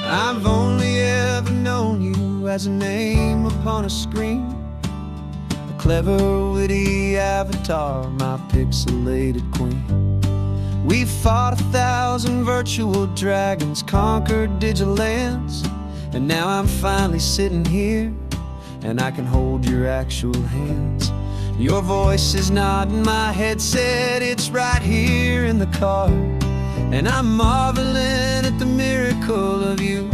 I've only ever known you as a name upon a screen, a clever, witty avatar, my pixelated queen. We've fought 1,000 virtual dragons, conquered digital lands, and now I'm finally sitting here, and I can hold your actual hands. Your voice is not in my headset, it's right here in the car, and I'm marveling at the miracle of you,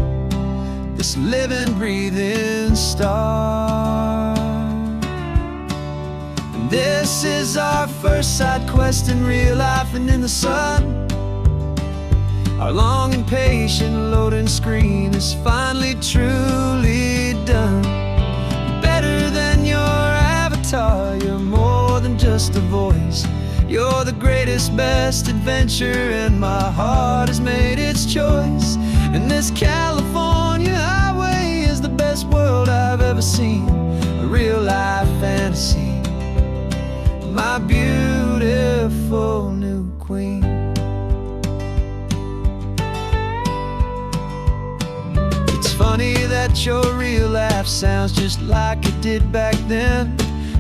this living, breathing star. And this is our first side quest in real life and in the sun. Our long and patient loading screen is finally truly done. You're better than your avatar, you're more than just a voice. You're the greatest, best adventure, and my heart has made its choice. And this California highway is the best world I've ever seen, a real-life fantasy, my beautiful new queen. It's funny that your real life sounds just like it did back then,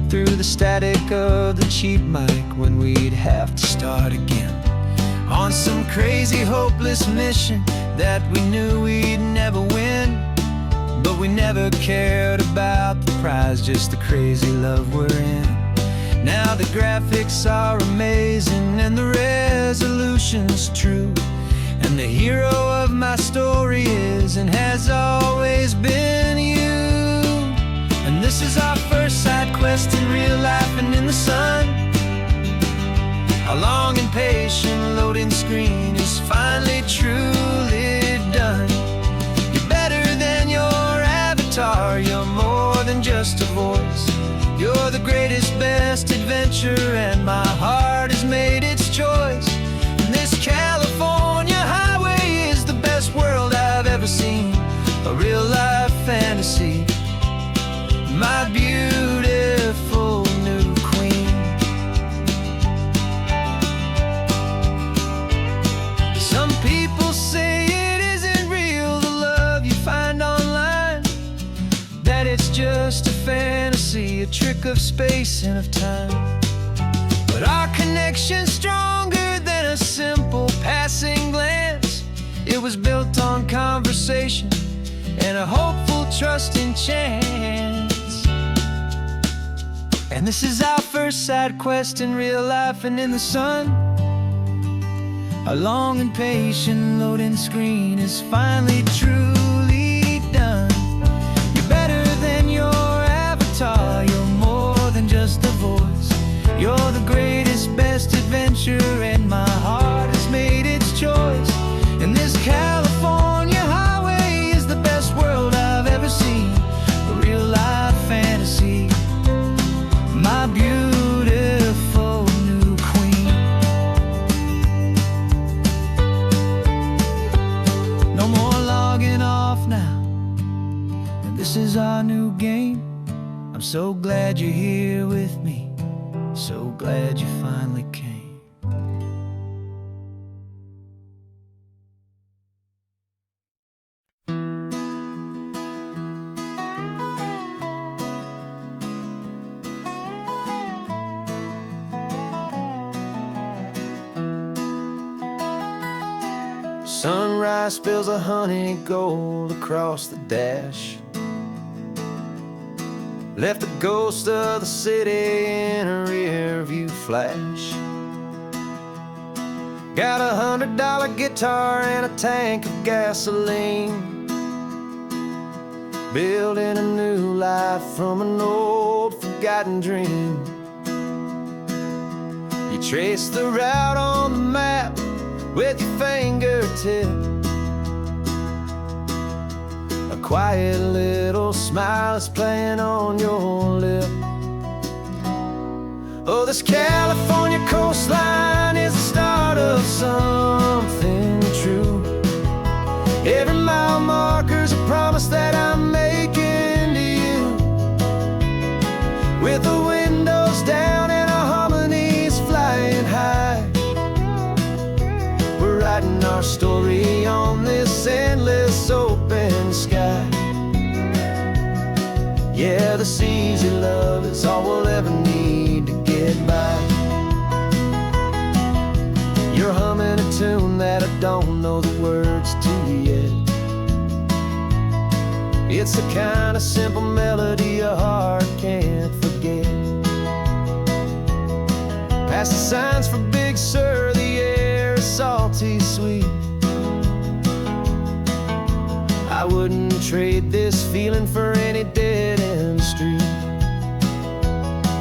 through the static of the cheap mic when we'd have to start again, on some crazy hopeless mission that we knew we'd never win. But we never cared about the prize, just the crazy love we're in. Now the graphics are amazing and the resolution's true, and the hero of my story is and has always been you. And this is our first side quest in real life and in the sun. Our long and patient loading screen is finally truly done. You're better than your avatar, you're more than just a voice. You're the greatest, best adventure, and my heart has made its choice. And this California highway is the best world I've ever seen, a real-life fantasy, my beautiful new queen. Some people say it isn't real, the love you find online, that it's just a fantasy, a trick of space and of time. But our connection's stronger than a simple passing glance. It was built on conversation and a hopeful, trusting chance. And this is our first side quest in real life and in the sun. Our long and patient loading screen is finally truly done. You're better than your avatar, you're more than just a voice. You're the greatest, best adventure, and my heart has made its choice. And this California highway is the best world I've ever seen, a real-life fantasy, my beautiful new queen. No more logging off now, and this is our new game. I'm so glad you're here with me, so glad you finally came. Sunrise spills a honey gold across the dash, left the ghost of the city in a rear view flash. Got a $100 guitar and a tank of gasoline, building a new life from an old forgotten dream. You trace the route on the map with your fingertip, a quiet little smile is playing on your lip. Oh, this California coastline is the start of something true. Every mile marker's a promise that I'm making to you, with the windows down and our harmonies flying high. We're writing our story on this endless open is all we'll ever need to get by. You're humming a tune that I don't know the words to yet. It's the kind of simple melody a heart can't forget. Past the signs for Big Sur, the air is salty sweet. I wouldn't trade this feeling for any dead-end street.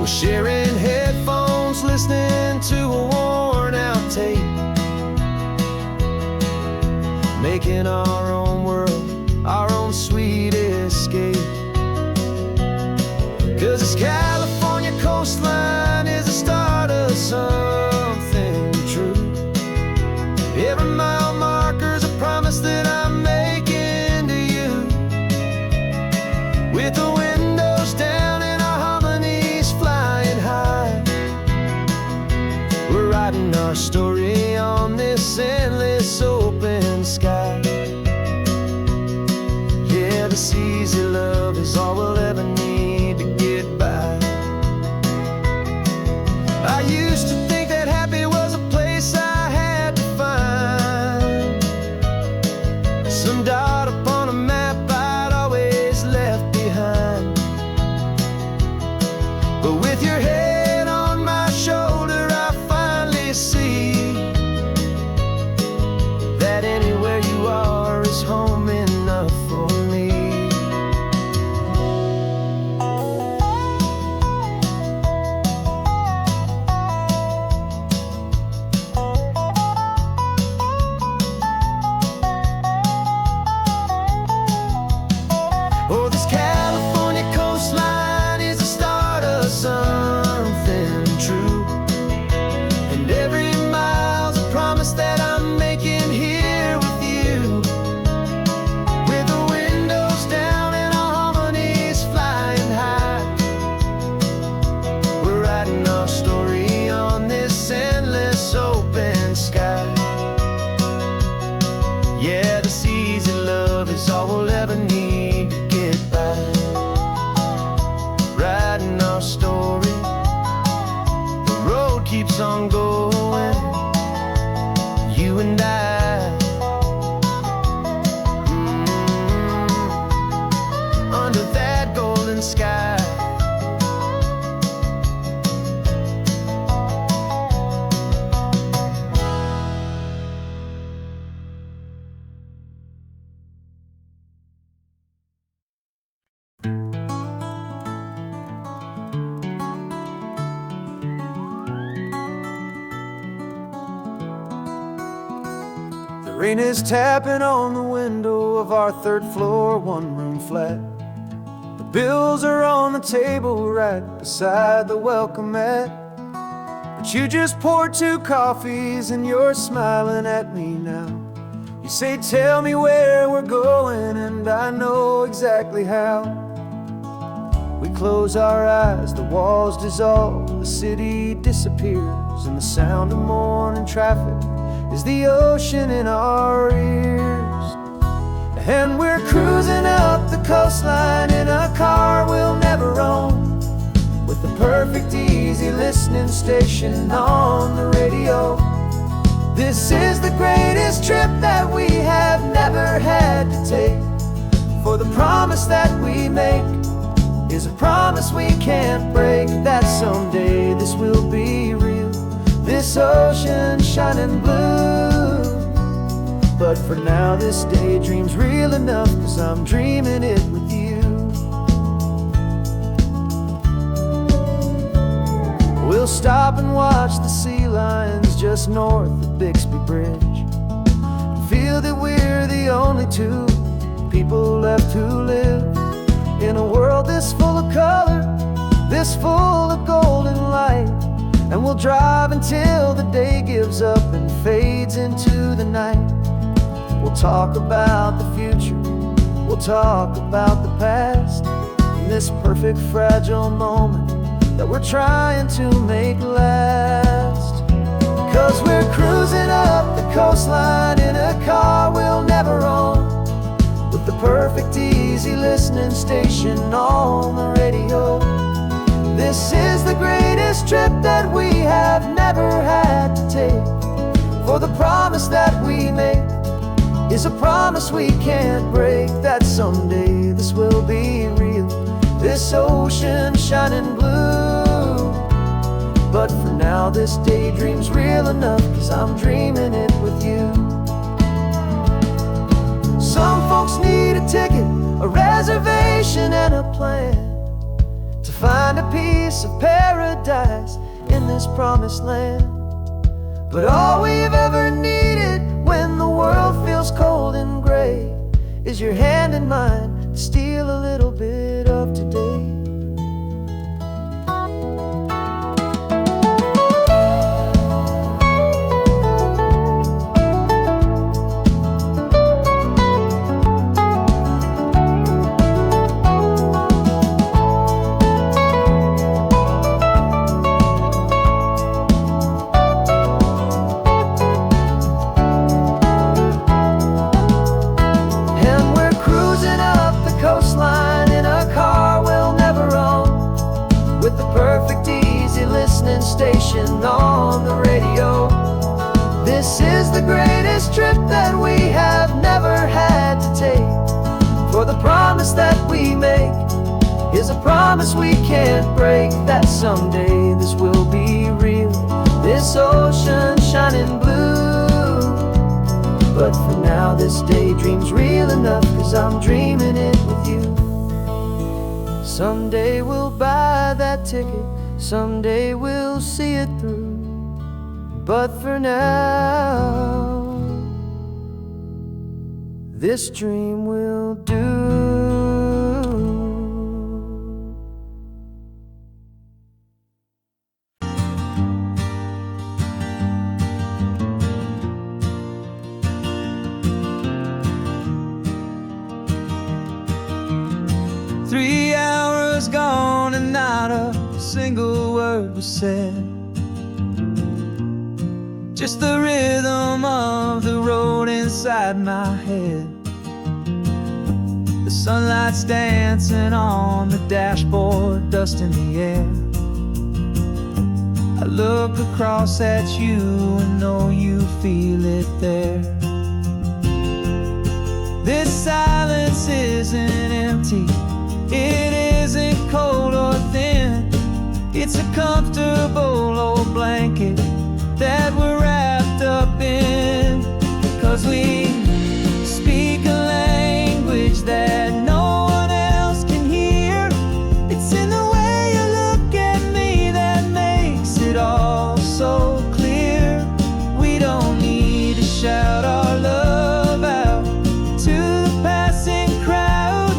We're sharing headphones, listening to a worn-out tape, making our own world, our own sweet escape. 'Cause this California coastline is the start of something true. Every mile marker's a promise that I'm making to you. With the windows down and our harmonies flying high, we're writing our story on this endless open sky. Yeah, this easy love is all we'll ever need to get by. I used to think that happy was a place I had to find, some dot upon a map I'd always left behind. But with your head on my shoulder, I finally see that anywhere you are is home enough for me. Oh, this California coastline is the start of something true. And every mile's a promise that I'm making here with you. With the windows down and our harmonies flying high, we're writing our story on this endless open sky. Yeah, this easy love is all we'll ever need to get by. Writing our story, the road keeps on going, you and I, under that golden sky. The rain is tapping on the window of our third floor, one-room flat. The bills are on the table right beside the welcome mat. But you just poured 2 coffees and you're smiling at me now. You say, tell me where we're going, and I know exactly how. We close our eyes, the walls dissolve, the city disappears, and the sound of morning traffic is the ocean in our ears. And we're cruising up the coastline in a car we'll never own, with the perfect easy listening station on the radio. This is the greatest trip that we have never had to take, for the promise that we make is a promise we can't break, that someday this will be real, this ocean shining blue. But for now this daydream's real enough, 'cause I'm dreaming it with you. We'll stop and watch the sea lions just north of Bixby Bridge, and feel that we're the only 2 people left who live in a world this full of color, this full of golden light. And we'll drive until the day gives up and fades into the night. We'll talk about the future, we'll talk about the past, in this perfect fragile moment that we're trying to make last. 'Cause we're cruising up the coastline in a car we'll never own, with the perfect easy listening station on the radio. This is the greatest trip that we have never had to take. For the promise that we make is a promise we can't break, that someday this will be real, this ocean shining blue. But for now this daydream's real enough, 'cause I'm dreaming it with you. Some folks need a ticket, a reservation and a plan to find a piece of paradise in this promised land. But all we've ever needed when the world feels cold and gray is your hand in mine to steal a little bit of today. 'Listening station on the radio. This is the greatest trip that we have never had to take. For the promise that we make is a promise we can't break, that someday this will be real, this ocean shining blue. But for now this daydream's real enough, 'cause I'm dreaming it with you. Someday we'll buy that ticket, someday we'll see it through. But for now, this dream will do. 3 hours gone and not a single word was said. Just the rhythm of the road inside my head. The sunlight's dancing on the dashboard, dust in the air. I look across at you and know you feel it there. This silence isn't empty, it isn't cold or thin. It's a comfortable old blanket that we're wrapped up in. 'Cause we speak a language that no one else can hear. It's in the way you look at me that makes it all so clear. We don't need to shout our love out to the passing crowd.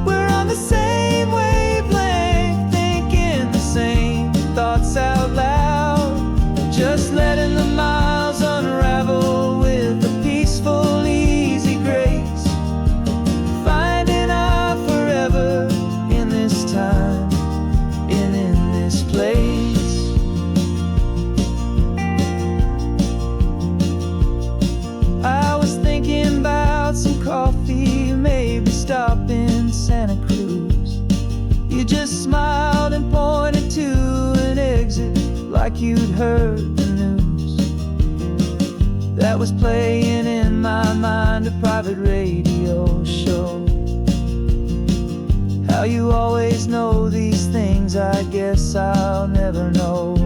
We're on the same wavelength, thinking the same thoughts out loud. Just letting the miles unravel with a peaceful, easy grace. Finding our forever in this time and in this place. I was thinking about some coffee, maybe stop in Santa Cruz. You just smiled and pointed to an exit like you'd heard the news. That was playing in my mind, a private radio show. How you always know these things, I guess I'll never know.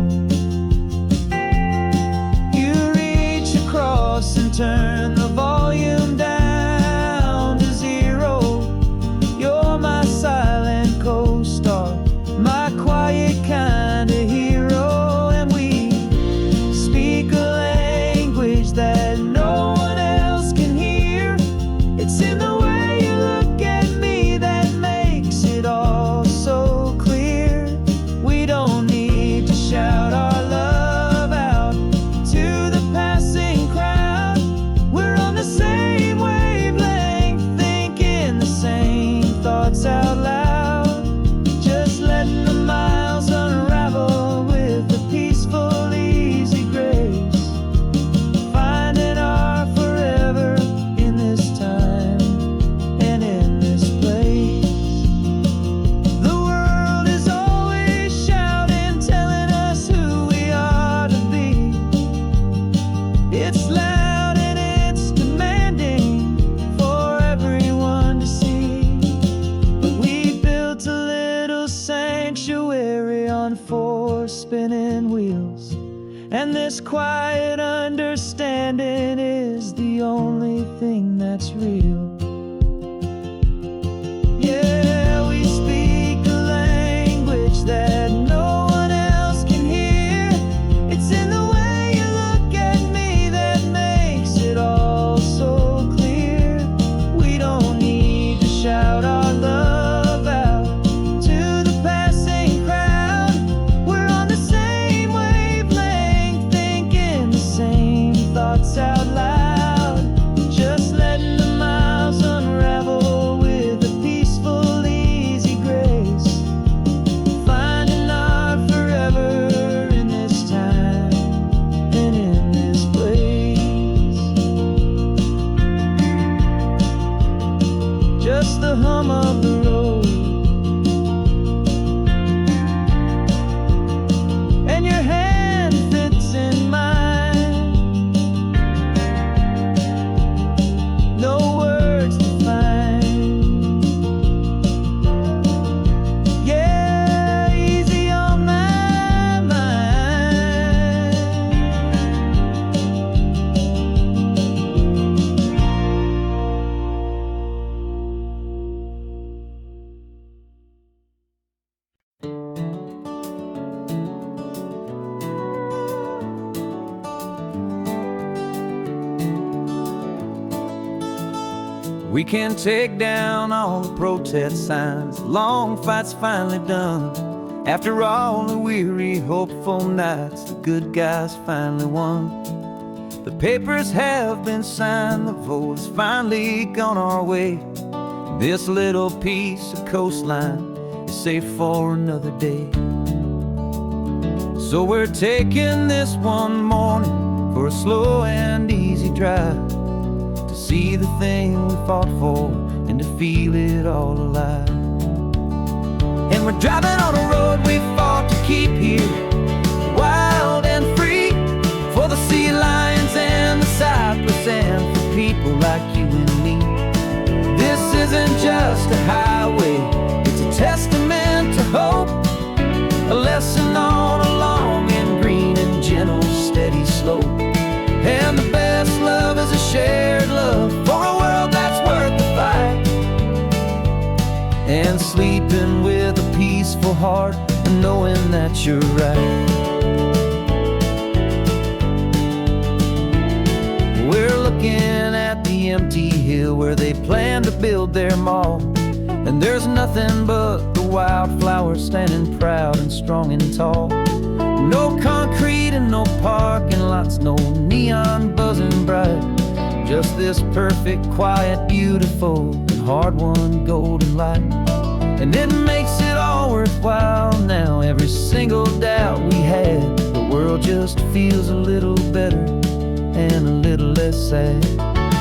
You reach across and turn the volume down to 0. You're my silent co-star, my quiet kind of hero. And we speak a language that no one else can hear. It's in the way you look at me that makes it all so clear. We don't need to shout It's loud and it's demanding for everyone to see. But we built a little sanctuary on 4 spinning wheels, and this quiet understanding is the only thing that's real. Yeah, we speak a language that no one else can hear. It's in the way you look at me that makes it all so clear. We don't need to shout our love out to the passing crowd. We're on the same wavelength, thinking the same thoughts out loud. Just letting the miles unravel with a peaceful, easy grace. Finding our forever in this time and in this place. Just the hum of the road and your hand fits in mine. No words to find. Yeah, easy on my mind. We can take down all the protest signs. Long fight's finally done. After all the weary, hopeful nights, the good guys finally won. The papers have been signed, the vote has finally gone our way. This little piece of coastline is safe for another day. So we're taking this one morning for a slow and easy drive, to see the thing we fought for and to feel it all alive. And we're driving on a road we fought to keep here, wild and free, for the sea lions and the cypress and for people like you and me. This isn't just a highway, it's a testament to hope, a lesson on a long and green and gentle steady slope. And the best love is a shared love for a world that's worth the fight, and sleeping with a peaceful heart and knowing that you're right. We're looking at the empty hill where they plan to build their mall, and there's nothing but the wildflowers standing proud and strong and tall. No concrete and no parking lots, no neon buzzing bright, just this perfect, quiet, beautiful, and hard-won golden light. And it makes it all worthwhile now. Every single doubt we had, the world just feels a little better and a little less sad.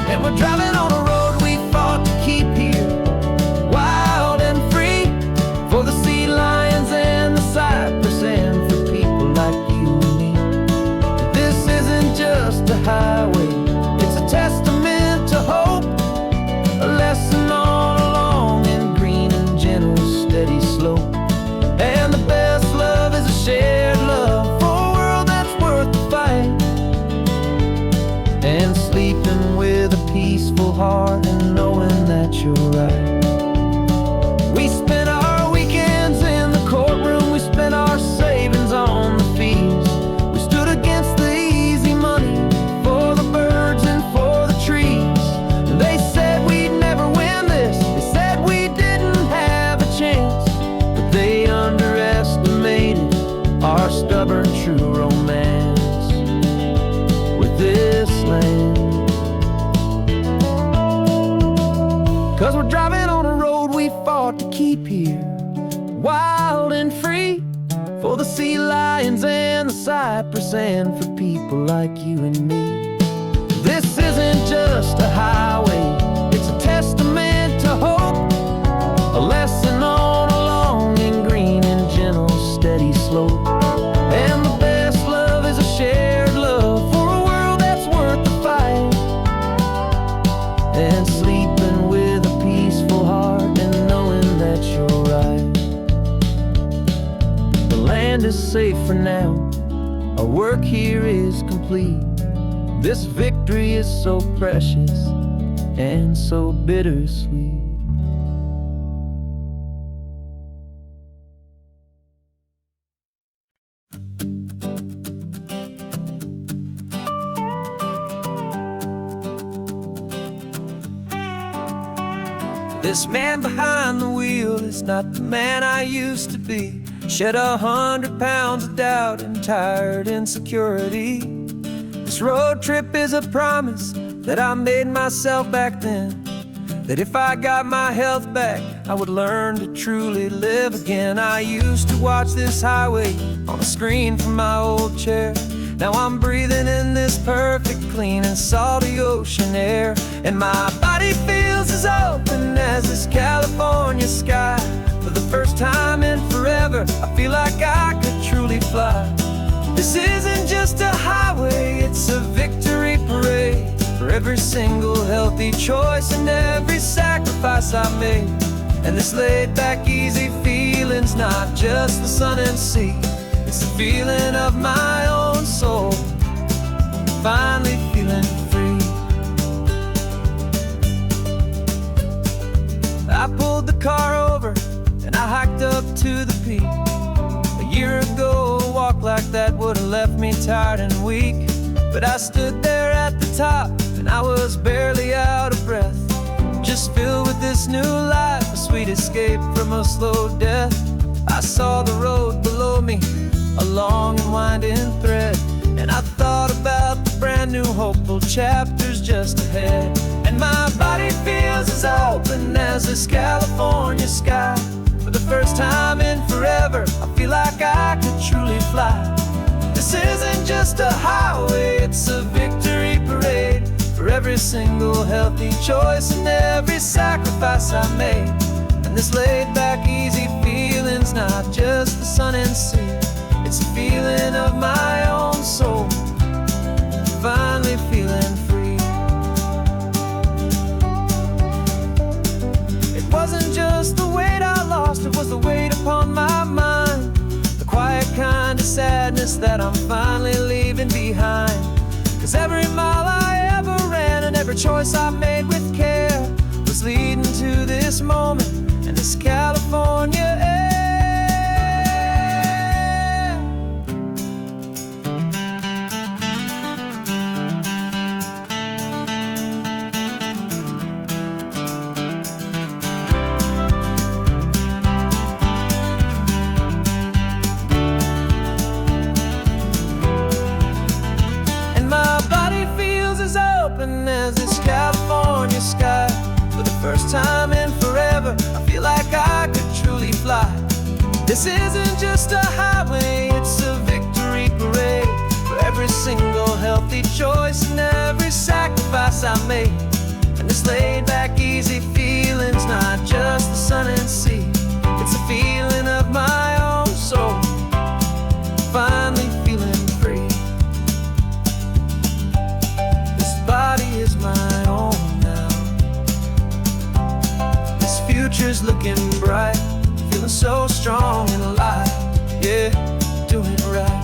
And we're driving on a road we fought to keep here, wild and free, for the sea lions and the cypress and for people like you and me. This isn't just a highway, it's a testament to hope, a lesson on a long and green and gentle steady slope. And the best love is a shared love for a world that's worth the fight, and sleeping with a peaceful heart and knowing that you're right. We spent our weekends in the courtroom, we spent our savings on the fees. We stood against the easy money for the birds and for the trees. And they said we'd never win this, they said we didn't have a chance, but they underestimated our stubborn true romance with this land. 'Cause we're driving on a road we fought to keep here, wild and free, for the sea lions and the cypress and for people like you and me. This isn't just a highway, it's a testament to hope, a lesson on a long and green and gentle steady slope. And the best love is a shared love for a world that's worth work here is complete. This victory is so precious and so bittersweet. This man behind the wheel is not the man I used to be. Shed 100 pounds of doubt and tired insecurity. This road trip is a promise that I made myself back then, that if I got my health back, I would learn to truly live again. I used to watch this highway on a screen from my old chair. Now I'm breathing in this perfect, clean and salty ocean air. And my body feels as open as this California sky. For the first time in forever, I feel like I could truly fly. This isn't just a highway, it's a victory parade. For every single healthy choice and every sacrifice I made. And this laid back easy feeling's not just the sun and sea. It's the feeling of my own soul, finally feeling free. I pulled the car over and I hiked up to the peak. A year ago, a walk like that would have left me tired and weak. But I stood there at the top and I was barely out of breath, just filled with this new life, a sweet escape from a slow death. I saw the road below me, a long and winding thread, and I thought about the brand new hopeful chapters just ahead. And my body feels as open as this California sky. For the first time in forever, I feel like I could truly fly. This isn't just a highway, it's a victory parade. For every single healthy choice and every sacrifice I made. And this laid back easy feeling's not just the sun and sea. It's a feeling of my own soul, finally feeling free. It wasn't just the weight I lost, it was the weight upon my mind. The quiet kind of sadness that I'm finally leaving behind. 'Cause every mile I ever ran and every choice I made with care was leading to this moment and this California air. As this California sky. For the first time in forever, I feel like I could truly fly. This isn't just a highway, it's a victory parade. For every single healthy choice and every sacrifice I made. And this laid back easy feeling's not just the sun and sea. It's a feeling of my own soul, finally feeling free. Body is my own now. This future's looking bright, feeling so strong and alive. Yeah, doing it right.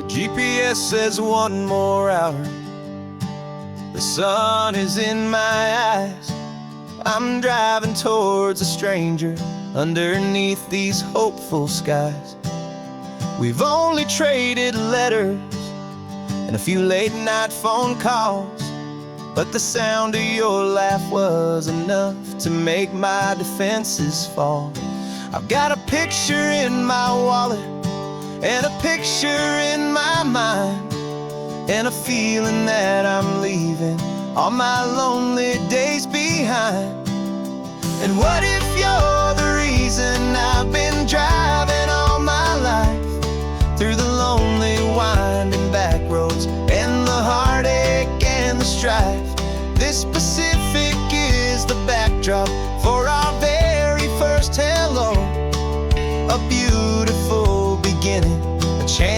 GPS says 1 more hour. The sun is in my eyes. I'm driving towards a stranger underneath these hopeful skies. We've only traded letters and a few late night phone calls, but the sound of your laugh was enough to make my defenses fall. I've got a picture in my wallet and a picture in my mind, and a feeling that I'm leaving all my lonely days behind. And what if you're the reason I've been driving all my life, through the lonely winding back roads and the heartache and the strife? This Pacific is the backdrop for our very first hello, a beautiful beginning, a chance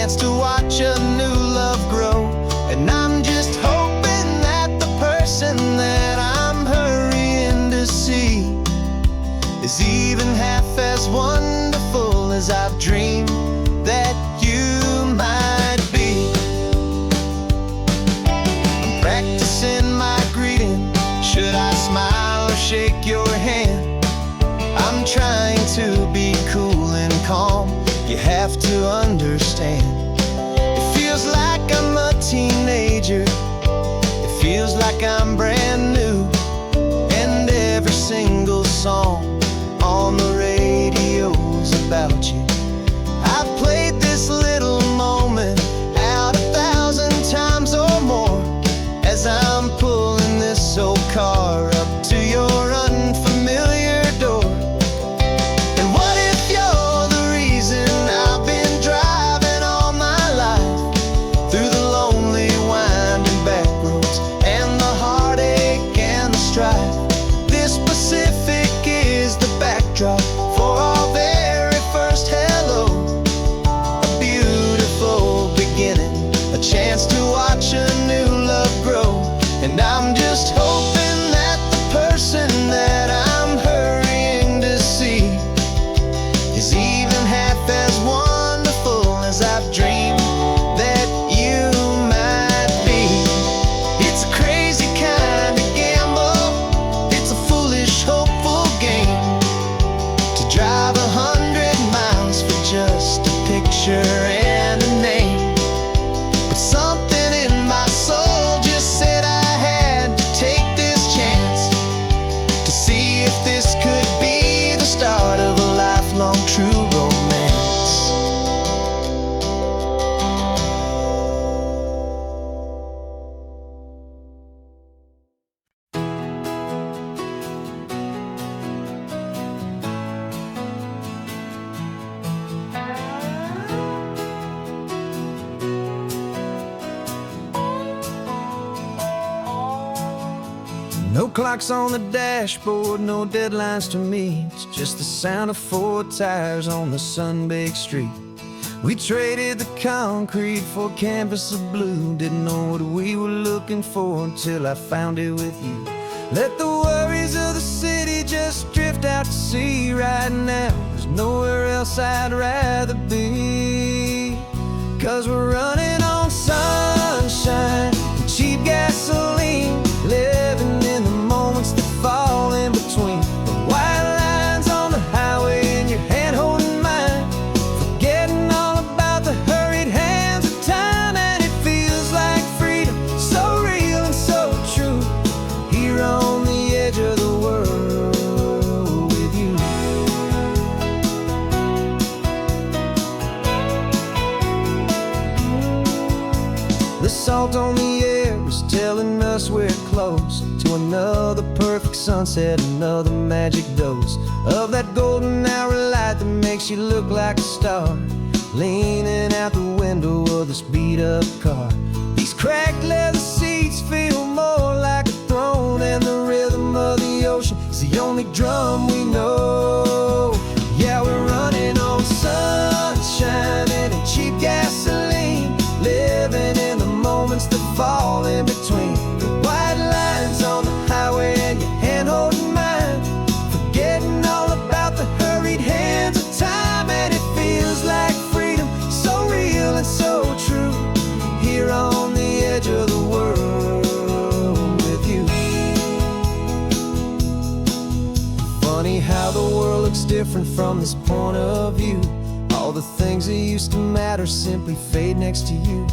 have to understand. It feels like I'm a teenager. It feels like I'm brand new. And every single song on the radio's about you. I've played this little moment out 1,000 times or more as I'm pulling this old car up to your unfamiliar door. And what if you're the reason I've been driving all my life through the lonely winding back roads and the heartache and the strife? This Pacific is the backdrop for our very first hello. A beautiful beginning, a chance to watch a new love grow. And I'm just hoping that the person that I'm hurrying to see is even half as wonderful as I've dreamed that you might be. It's a crazy kind of gamble. It's a foolish, hopeful game to drive 100 miles for just a picture and a name. But something in my soul just said I had to take this chance to see if this could be the start of a lifelong true romance. No clocks on the dashboard, no deadlines to meet. It's just the sound of 4 tires on the sun-baked street. We traded the concrete for a canvas of blue. Didn't know what we were looking for until I found it with you. Let the worries of the city just drift out to sea right now. There's nowhere else I'd rather be. 'Cause we're running on sunshine and cheap gasoline, living in the moments that fall in between the white lines on the highway and your hand holding mine, forgetting all about the hurried hands of time. And it feels like freedom, so real and so true, here on the edge of the world with you. The salt on the air is telling us we're close to another perfect sunset, another magic dose of that golden hour light that makes you look like a star, leaning out the window of this beat-up car. These cracked leather seats feel more like a throne, and the rhythm of the ocean is the only drum we know. Yeah, we're running on sunshine and cheap gasoline, living in the moments that fall in between the white lines on the highway and your hand holding mine, forgetting all about the hurried hands of time. And it feels like freedom, so real and so true, here on the edge of the world with you. Funny how the world looks different from this point of view. All the things that used to matter simply fade next to you.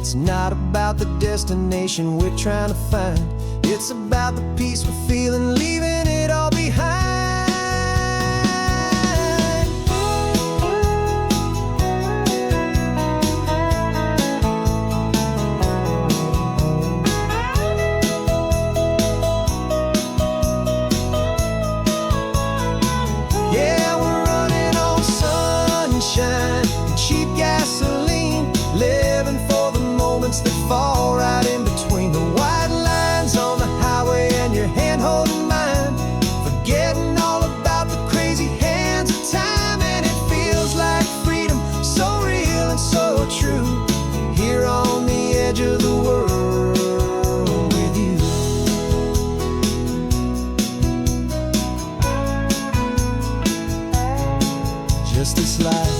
It's not about the destination we're trying to find, it's about the peace we're feeling, leaving it all behind. Yeah, we're running on sunshine and cheap gasoline, living for the moments that fall right in between the white lines on the highway and your hand holding mine, forgetting all about the crazy hands of time. And it feels like freedom, so real and so true, here on the edge of the world with you. Just this life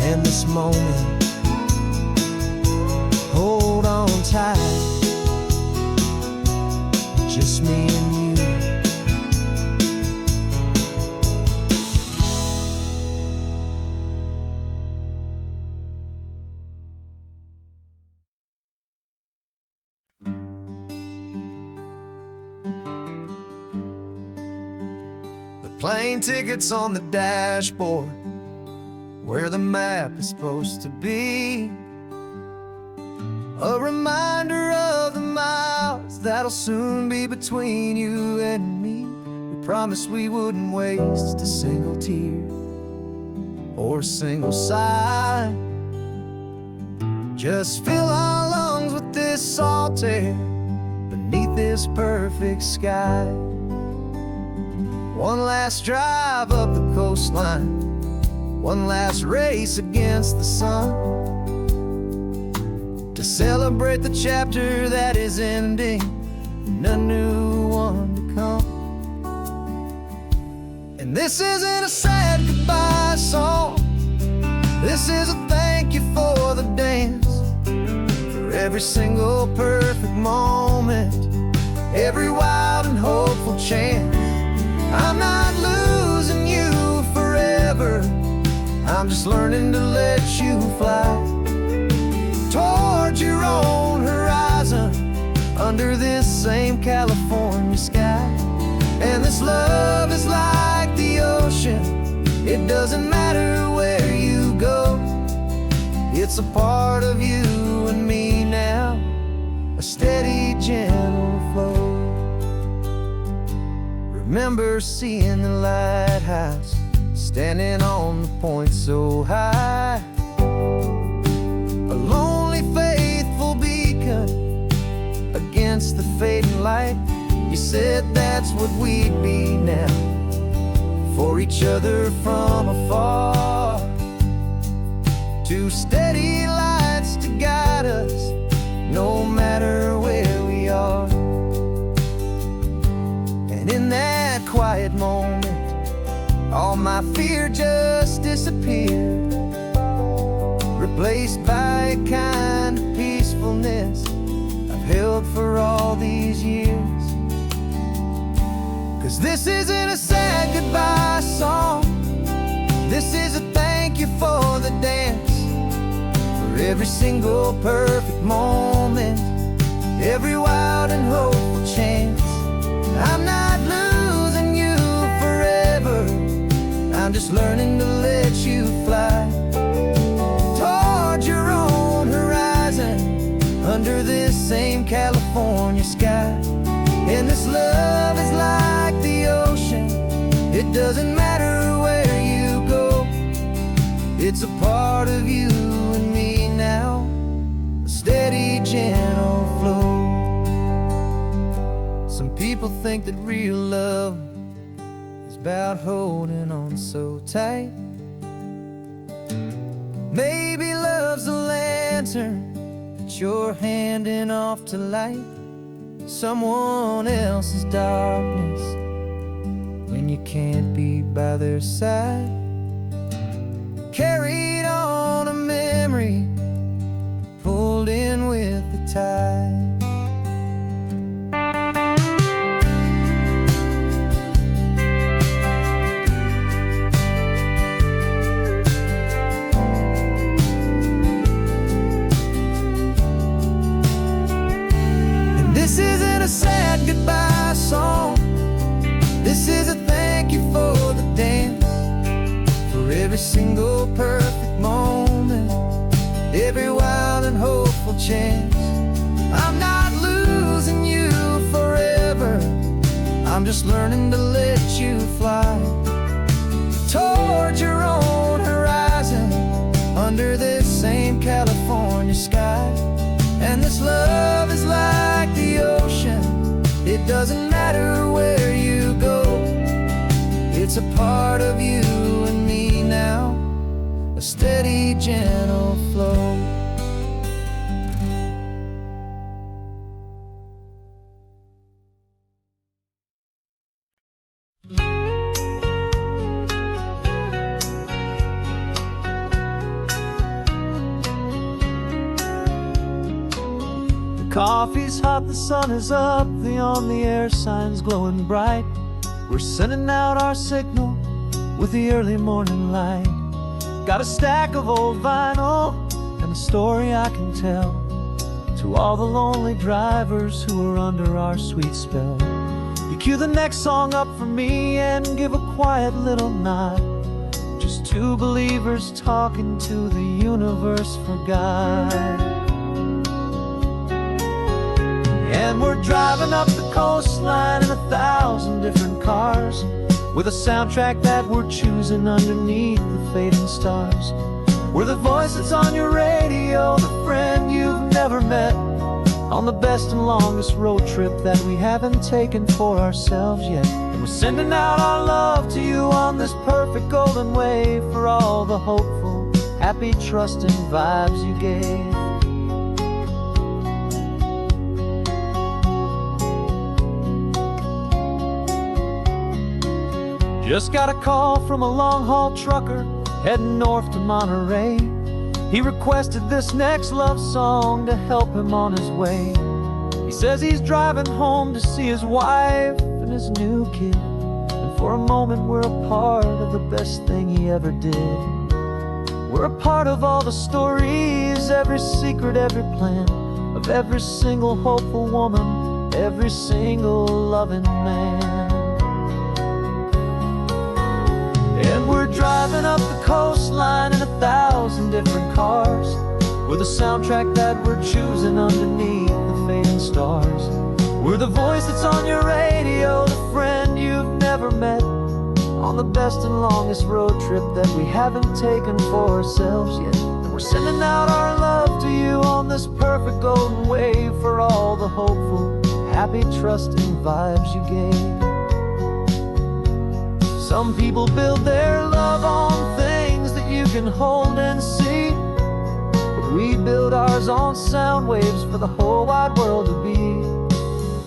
and this moment Plane tickets on the dashboard, where the map is supposed to be. A reminder of the miles that'll soon be between you and me. We promised we wouldn't waste a single tear or a single sigh. Just fill our lungs with this salt air beneath this perfect sky. One last drive up the coastline, one last race against the sun, to celebrate the chapter that is ending and a new one to come. And this isn't a sad goodbye song, this is a thank you for the dance, for every single perfect moment, every wild and hopeful chance. I'm not losing you forever, I'm just learning to let you fly towards your own horizon, under this same California sky. And this love is like the ocean, it doesn't matter where you go, it's a part of you and me now, a steady, gentle flow. Remember seeing the lighthouse, standing on the point so high, a lonely, faithful beacon against the fading light. You said that's what we'd be now, for each other from afar. Two steady lights to guide us, no matter where we are. And in that quiet moment, all my fear just disappeared, replaced by a kind of peacefulness I've held for all these years. 'Cause this isn't a sad goodbye song, this is a thank you for the dance, for every single perfect moment, every wild and hopeful chance. I'm not losing you forever, I'm just learning to let you fly towards your own horizon, under this same California sky. And this love is like the ocean, it doesn't matter where you go, it's a part of you and me now, a steady, gentle flow. Some people think that real love is about holding on so tight. Maybe love's a lantern that you're handing off to light someone else's darkness when you can't be by their side. Carried on a memory, pulled in with the tide. This isn't a sad goodbye song, this is a thank you for the dance, for every single perfect moment, every wild and hopeful chance. I'm not losing you forever, I'm just learning to let you fly towards your own horizon, under this same California sky. And this love is like the ocean, it doesn't matter where you go, it's a part of you and me now, a steady, gentle flow. Coffee's hot, the sun is up, the on the air sign's glowing bright. We're sending out our signal with the early morning light. Got a stack of old vinyl and a story I can tell to all the lonely drivers who are under our sweet spell. You You cue the next song up for me and give a quiet little nod. Just two believers talking to the universe for God. And we're driving up the coastline in 1,000 different cars, with a soundtrack that we're choosing underneath the fading stars. We're the voice that's on your radio, the friend you've never met, on the best and longest road trip that we haven't taken for ourselves yet. And we're sending out our love to you on this perfect golden wave, for all the hopeful, happy, trusting vibes you gave. Just got a call from a long-haul trucker heading north to Monterey. He requested this next love song to help him on his way. He says he's driving home to see his wife and his new kid, and for a moment we're a part of the best thing he ever did. We're a part of all the stories, every secret, every plan, of every single hopeful woman, every single loving man. And we're driving up the coastline in 1,000 different cars, with a soundtrack that we're choosing underneath the fading stars. We're the voice that's on your radio, the friend you've never met, on the best and longest road trip that we haven't taken for ourselves yet. And we're sending out our love to you on this perfect golden wave, for all the hopeful, happy, trusting vibes you gave. Some people build their love on things that you can hold and see, but we build ours on sound waves for the whole wide world to be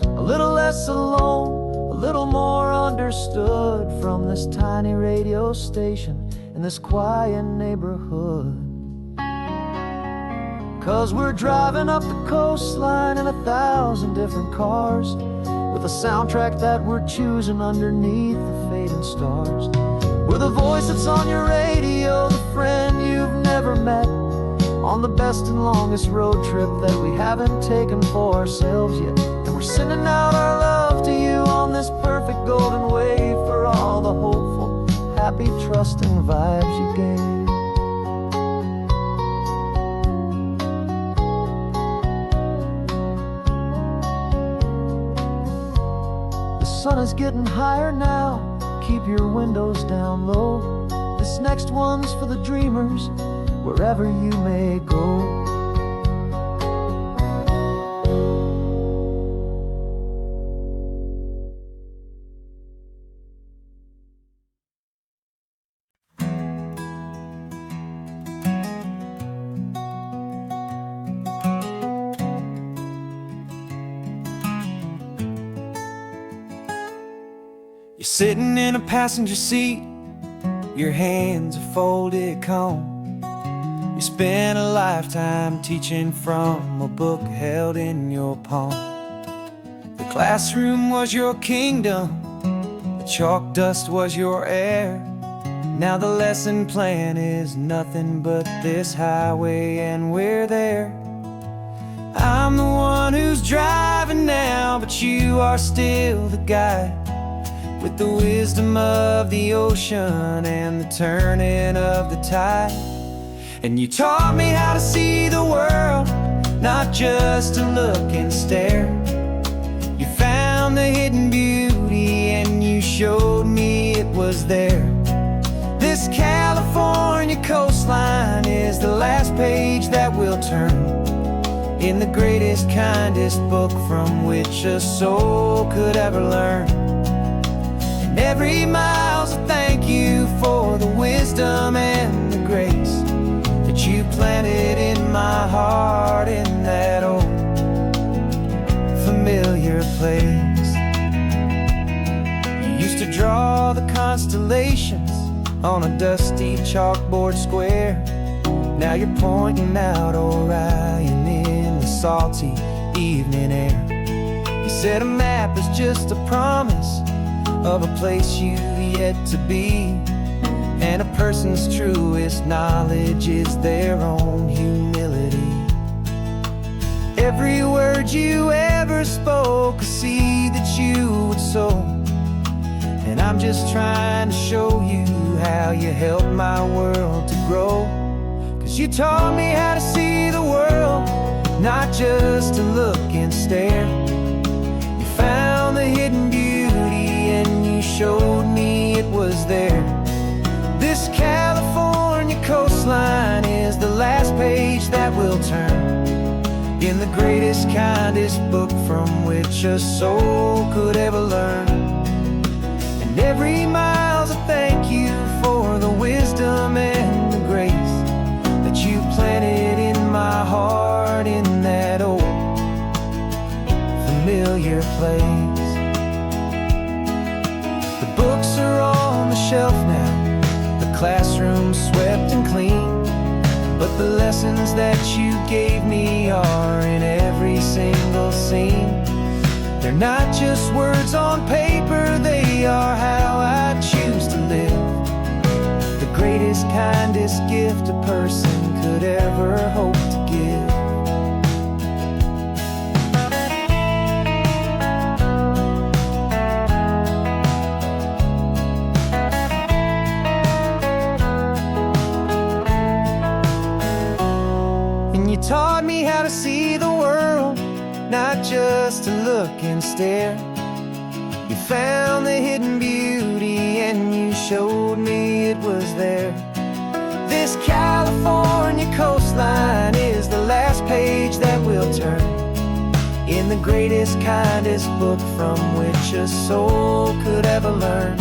a little less alone, a little more understood, from this tiny radio station in this quiet neighborhood. 'Cause we're driving up the coastline in 1,000 different cars, with a soundtrack that we're choosing underneath the fading stars. We're the voice that's on your radio, the friend you've never met, on the best and longest road trip that we haven't taken for ourselves yet. And we're sending out our love to you on this perfect golden wave, for all the hopeful, happy, trusting vibes you gave. The sun is getting higher now, keep your windows down low. This next one's for the dreamers, wherever you may go. You're sitting in a passenger seat, your hands are folded calm. You spent a lifetime teaching from a book held in your palm. The classroom was your kingdom, the chalk dust was your air. Now the lesson plan is nothing but this highway, and we're there. I'm the one who's driving now, but you are still the guide, with the wisdom of the ocean and the turning of the tide. And you taught me how to see the world, not just to look and stare. You found the hidden beauty and you showed me it was there. This California coastline is the last page that we'll turn in the greatest, kindest book from which a soul could ever learn. Every mile's a thank you for the wisdom and the grace that you planted in my heart, in that old familiar place. You used to draw the constellations on a dusty chalkboard square. Now you're pointing out Orion in the salty evening air. You said a map is just a promise of a place you've yet to be, and a person's truest knowledge is their own humility. Every word you ever spoke, a seed that you would soul. And I'm just trying to show you how you helped my world to grow. 'Cause you taught me how to see the world, not just to look and stare. You found the hidden beauty and you showed me it was there. This California coastline is the last page that we'll turn in the greatest, kindest book from which a soul could ever learn. And every mile's a thank you for the wisdom and the grace that you planted in my heart in that old familiar place. The books are on the shelf now, the classroom swept and clean, but the lessons that you gave me are in every single scene. They're not just words on paper, they are how I choose to live. The greatest, kindest gift a person could ever hope to give. And you taught me how to see the world, not just to look and stare. You found the hidden beauty and you showed me it was there. This California coastline is the last page that we'll turn in the greatest, kindest book from which a soul could ever learn.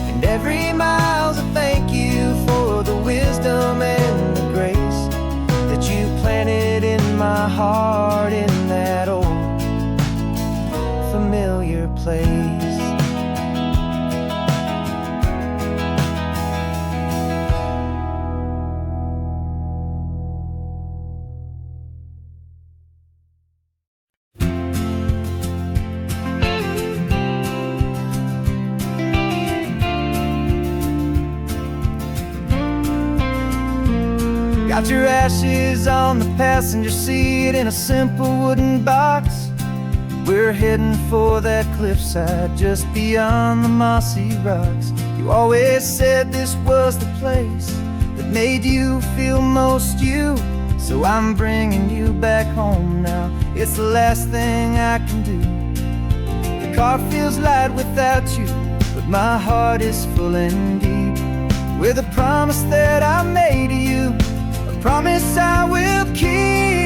And every mile's a thank you for the wisdom and the grace that you planted in my heart in that old familiar place. Got your ashes on the passenger seat in a simple wooden box. We're heading for that cliffside just beyond the mossy rocks. You always said this was the place that made you feel most you. So I'm bringing you back home now. It's the last thing I can do. The car feels light without you, but my heart is full and deep with a promise that I made to you, a promise I will keep.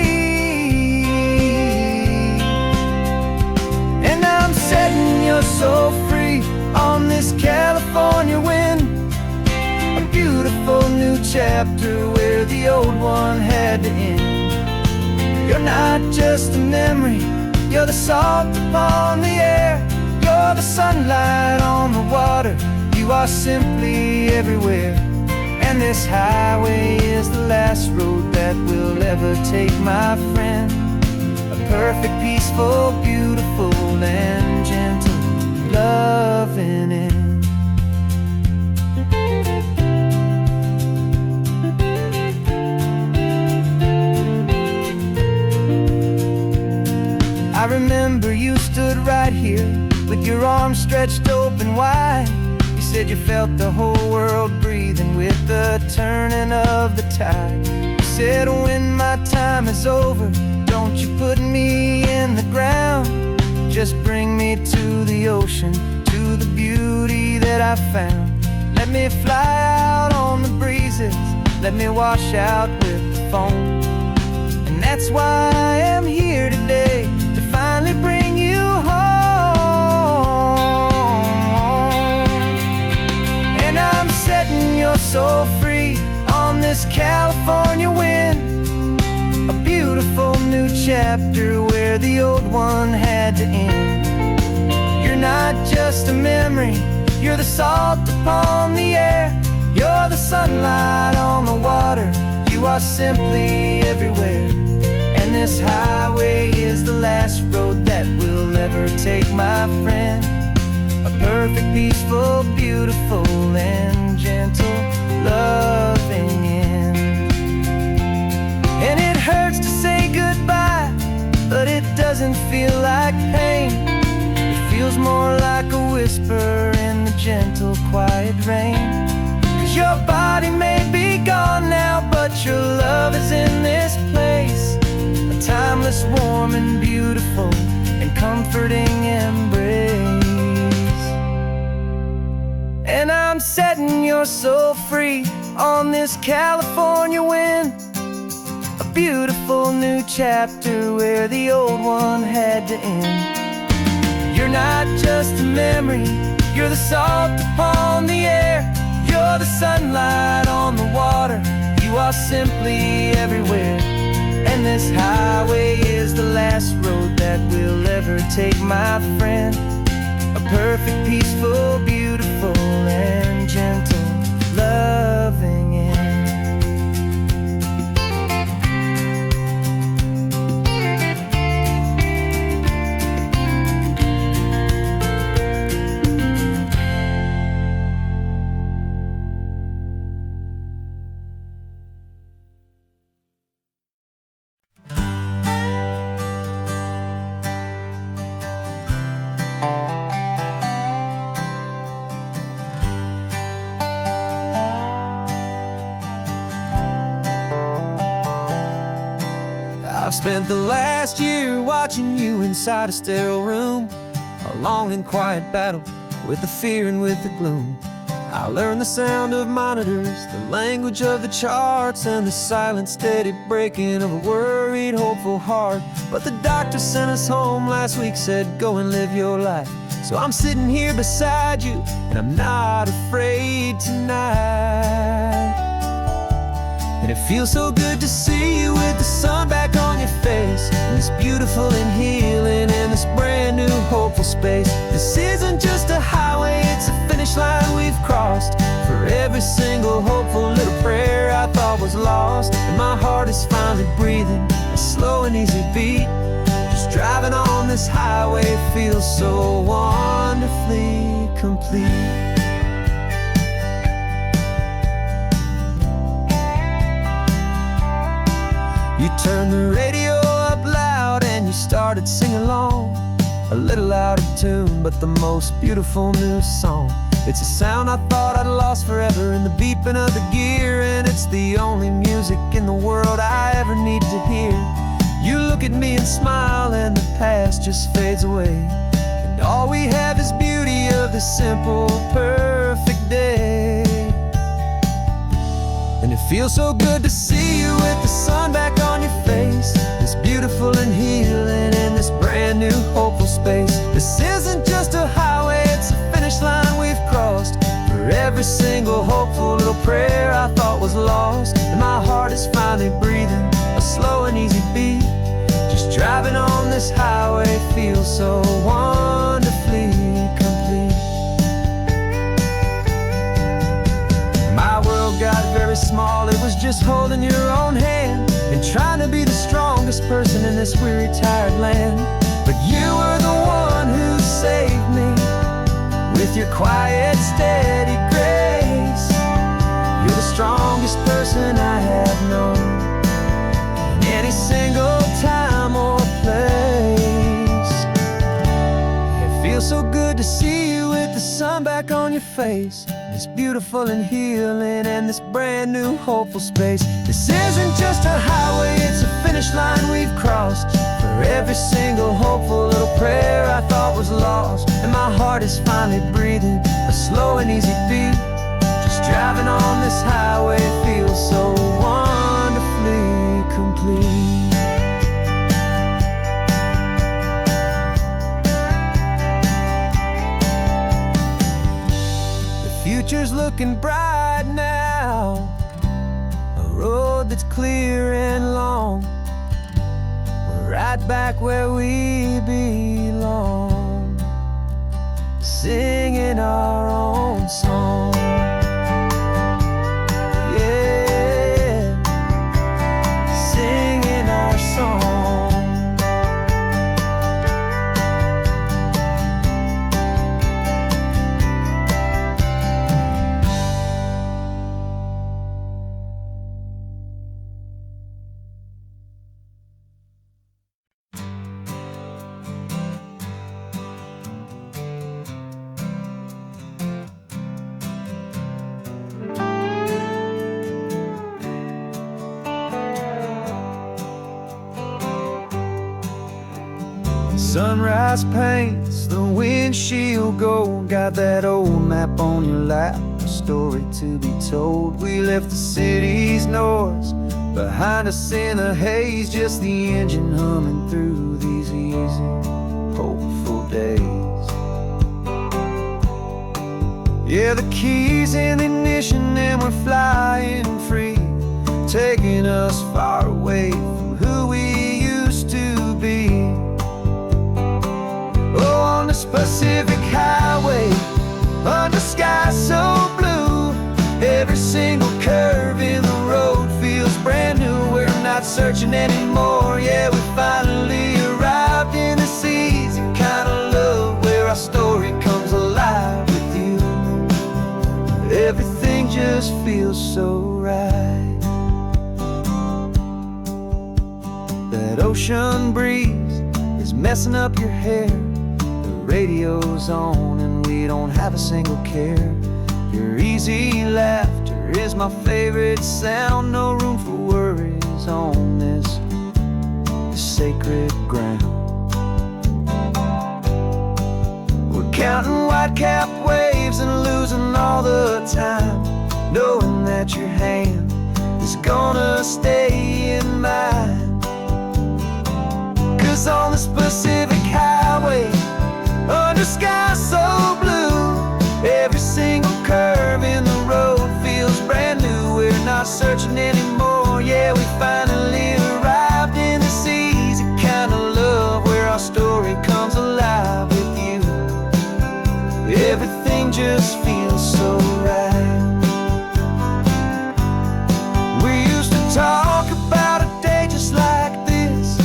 And I'm setting your soul free on this California wind, a beautiful new chapter where the old one had to end. You're not just a memory, you're the salt upon the air, you're the sunlight on the water, you are simply everywhere. And this highway is the last road that we'll ever take, my friend. A perfect, peaceful, beautiful, and gentle, loving end. I remember you stood right here with your arms stretched open wide. You said you felt the whole world breathing with the turning of the tide. You said when my time is over, don't you put me in the ground, just bring me to the ocean, to the beauty that I found. Let me fly out on the breezes, let me wash out with the foam. And that's why I am here today, to finally bring you home. And I'm setting your soul free on this California wind, a beautiful new chapter where the old one had to end. You're not just a memory, you're the salt upon the air, you're the sunlight on the water, you are simply everywhere. And this highway is the last road that we'll ever take, my friend. A perfect, peaceful, beautiful, and gentle, loving end. And it hurts to say goodbye, but it doesn't feel like pain. It feels more whisper in the gentle, quiet rain. 'Cause your body may be gone now, but your love is in this place. A timeless, warm and beautiful and comforting embrace. And I'm setting your soul free on this California wind. A beautiful new chapter where the old one had to end. You're not just a memory, you're the salt upon the air. You're the sunlight on the water, you are simply everywhere. And this highway is the last road that we'll ever take, my friend. A perfect, peaceful, beautiful, and gentle, loving end. I've spent the last year watching you inside a sterile room, a long and quiet battle with the fear and with the gloom. I learned the sound of monitors, the language of the charts, and the silent, steady breaking of a worried, hopeful heart. But the doctor sent us home last week, said go and live your life. So I'm sitting here beside you, and I'm not afraid tonight. And it feels so good to see you with the sun back on your face, and this beautiful and healing in this brand new hopeful space. This isn't just a highway, it's a finish line we've crossed. For every single hopeful little prayer I thought was lost, and my heart is finally breathing a slow and easy beat. Just driving on this highway feels so wonderfully complete. You turned the radio up loud and you started singing along, a little out of tune, but the most beautiful new song. It's a sound I thought I'd lost forever in the beeping of the gear, and it's the only music in the world I ever need to hear. You look at me and smile and the past just fades away, and all we have is beauty of this simple, perfect day. And it feels so good to see you with the sun back on your face, this beautiful and healing in this brand new hopeful space. This isn't just a highway, it's a finish line we've crossed. For every single hopeful little prayer I thought was lost, and my heart is finally breathing a slow and easy beat. Just driving on this highway feels so wonderfully complete. My world got very small, it was just holding your own hand and trying to be the strongest person in this weary, tired land. But you were the one who saved me with your quiet, steady grace. You're the strongest person I have known in any single time or place. It feels so good to see you with the sun back on your face, this beautiful and healing and this brand new hopeful space. This isn't just a highway, it's a finish line we've crossed. For every single hopeful little prayer I thought was lost, and my heart is finally breathing a slow and easy beat. Just driving on this highway feels so wonderfully complete. Future's looking bright now, a road that's clear and long. We're right back where we belong, singing our own song. Yeah, singing our song. Sunrise paints the windshield gold. Got that old map on your lap, a story to be told. We left the city's noise behind us in the haze, just the engine humming through these easy, hopeful days. Yeah, the keys in the ignition and we're flying free, taking us far away from who we used to be. Oh, on this Pacific highway, under sky so blue, every single curve in the road feels brand new. We're not searching anymore, yeah, we finally arrived in this easy kind of love, where our story comes alive with you. Everything just feels so right. That ocean breeze is messing up your hair, the radio's on and we don't have a single care. Your easy laughter is my favorite sound, no room for worries on this sacred ground. We're counting white-capped waves and losing all the time, knowing that your hand is gonna stay in mine. 'Cause on this Pacific highway, under sky so blue, every single curve in the road feels brand new. We're not searching anymore, yeah, we finally arrived in this easy kind of love, where our story comes alive with you. Everything just feels so right. We used to talk about a day just like this,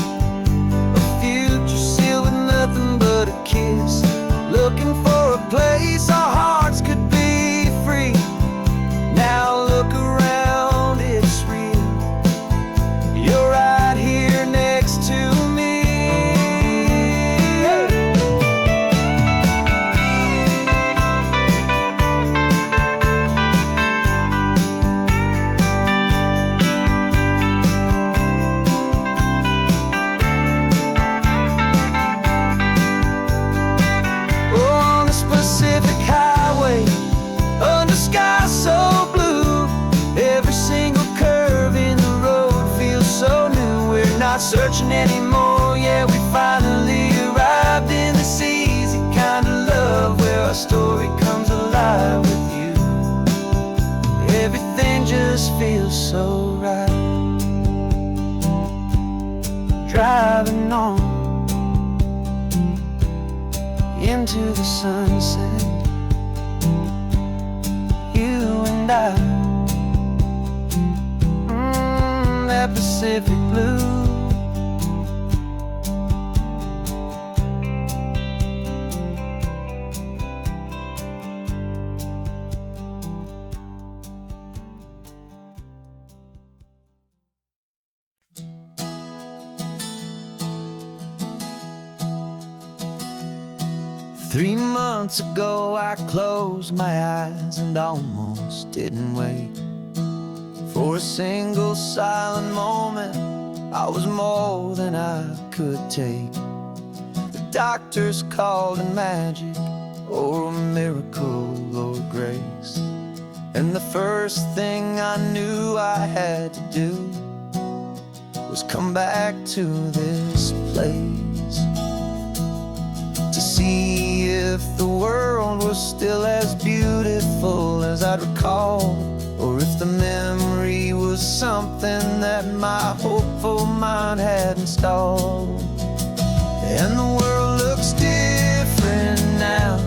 a future sealed with nothing but a kiss, looking for a place our hearts could be free. Now look around, it's real. You're right here next to me. On this Pacific highway, under sky so blue, every single curve in the road feels so new. We're not searching anymore, yeah, we finally arrived in this easy kind of love, where our story comes alive with you. Everything just feels so right. Driving on into the sunset, you and I, that Pacific blue. Three months ago I closed my eyes and almost didn't wake. For a single silent moment, I was more than I could take. The doctors called it magic, or a miracle, or grace. And the first thing I knew I had to do was come back to this place, to see if the world was still as beautiful as I'd recall, or if the memory was something that my hopeful mind had installed. And the world looks different now,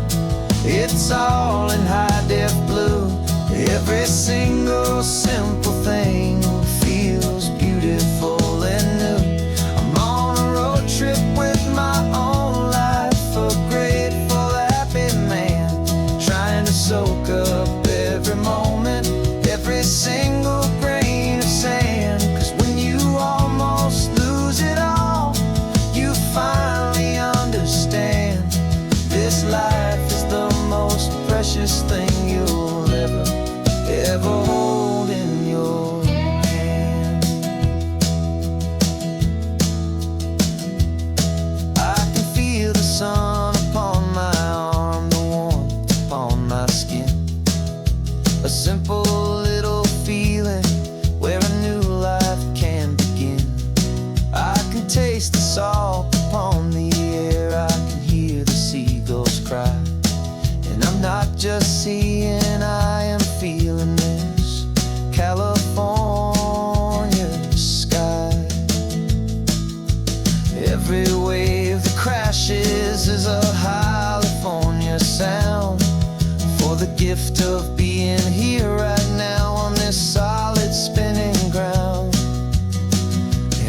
it's all in high-def blue. Every single simple thing feels beautiful and new. I'm on a road trip with my own life, a grateful, happy man, trying to soak up every moment, every single grain of sand. 'Cause when you almost lose it all, you finally understand this life is the most precious thing you'll ever hold. taste the salt upon the air. I can hear the seagulls cry. And I'm not just seeing, I am feeling this California sky. Every wave that crashes is a California sound. For the gift of being here right now on this solid spinning ground.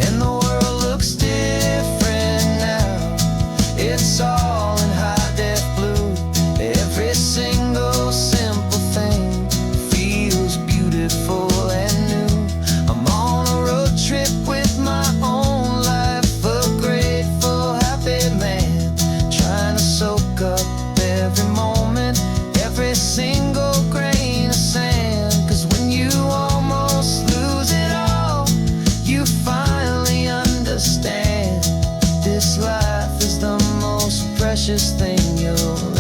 And the world looks different now. It's all in high-def blue. Every single simple thing feels beautiful and new. I'm on a road trip with my own life, a grateful, happy man, trying to soak up every moment, every single grain of sand. 'Cause when you almost lose it all, you finally understand this life is the most precious thing you'll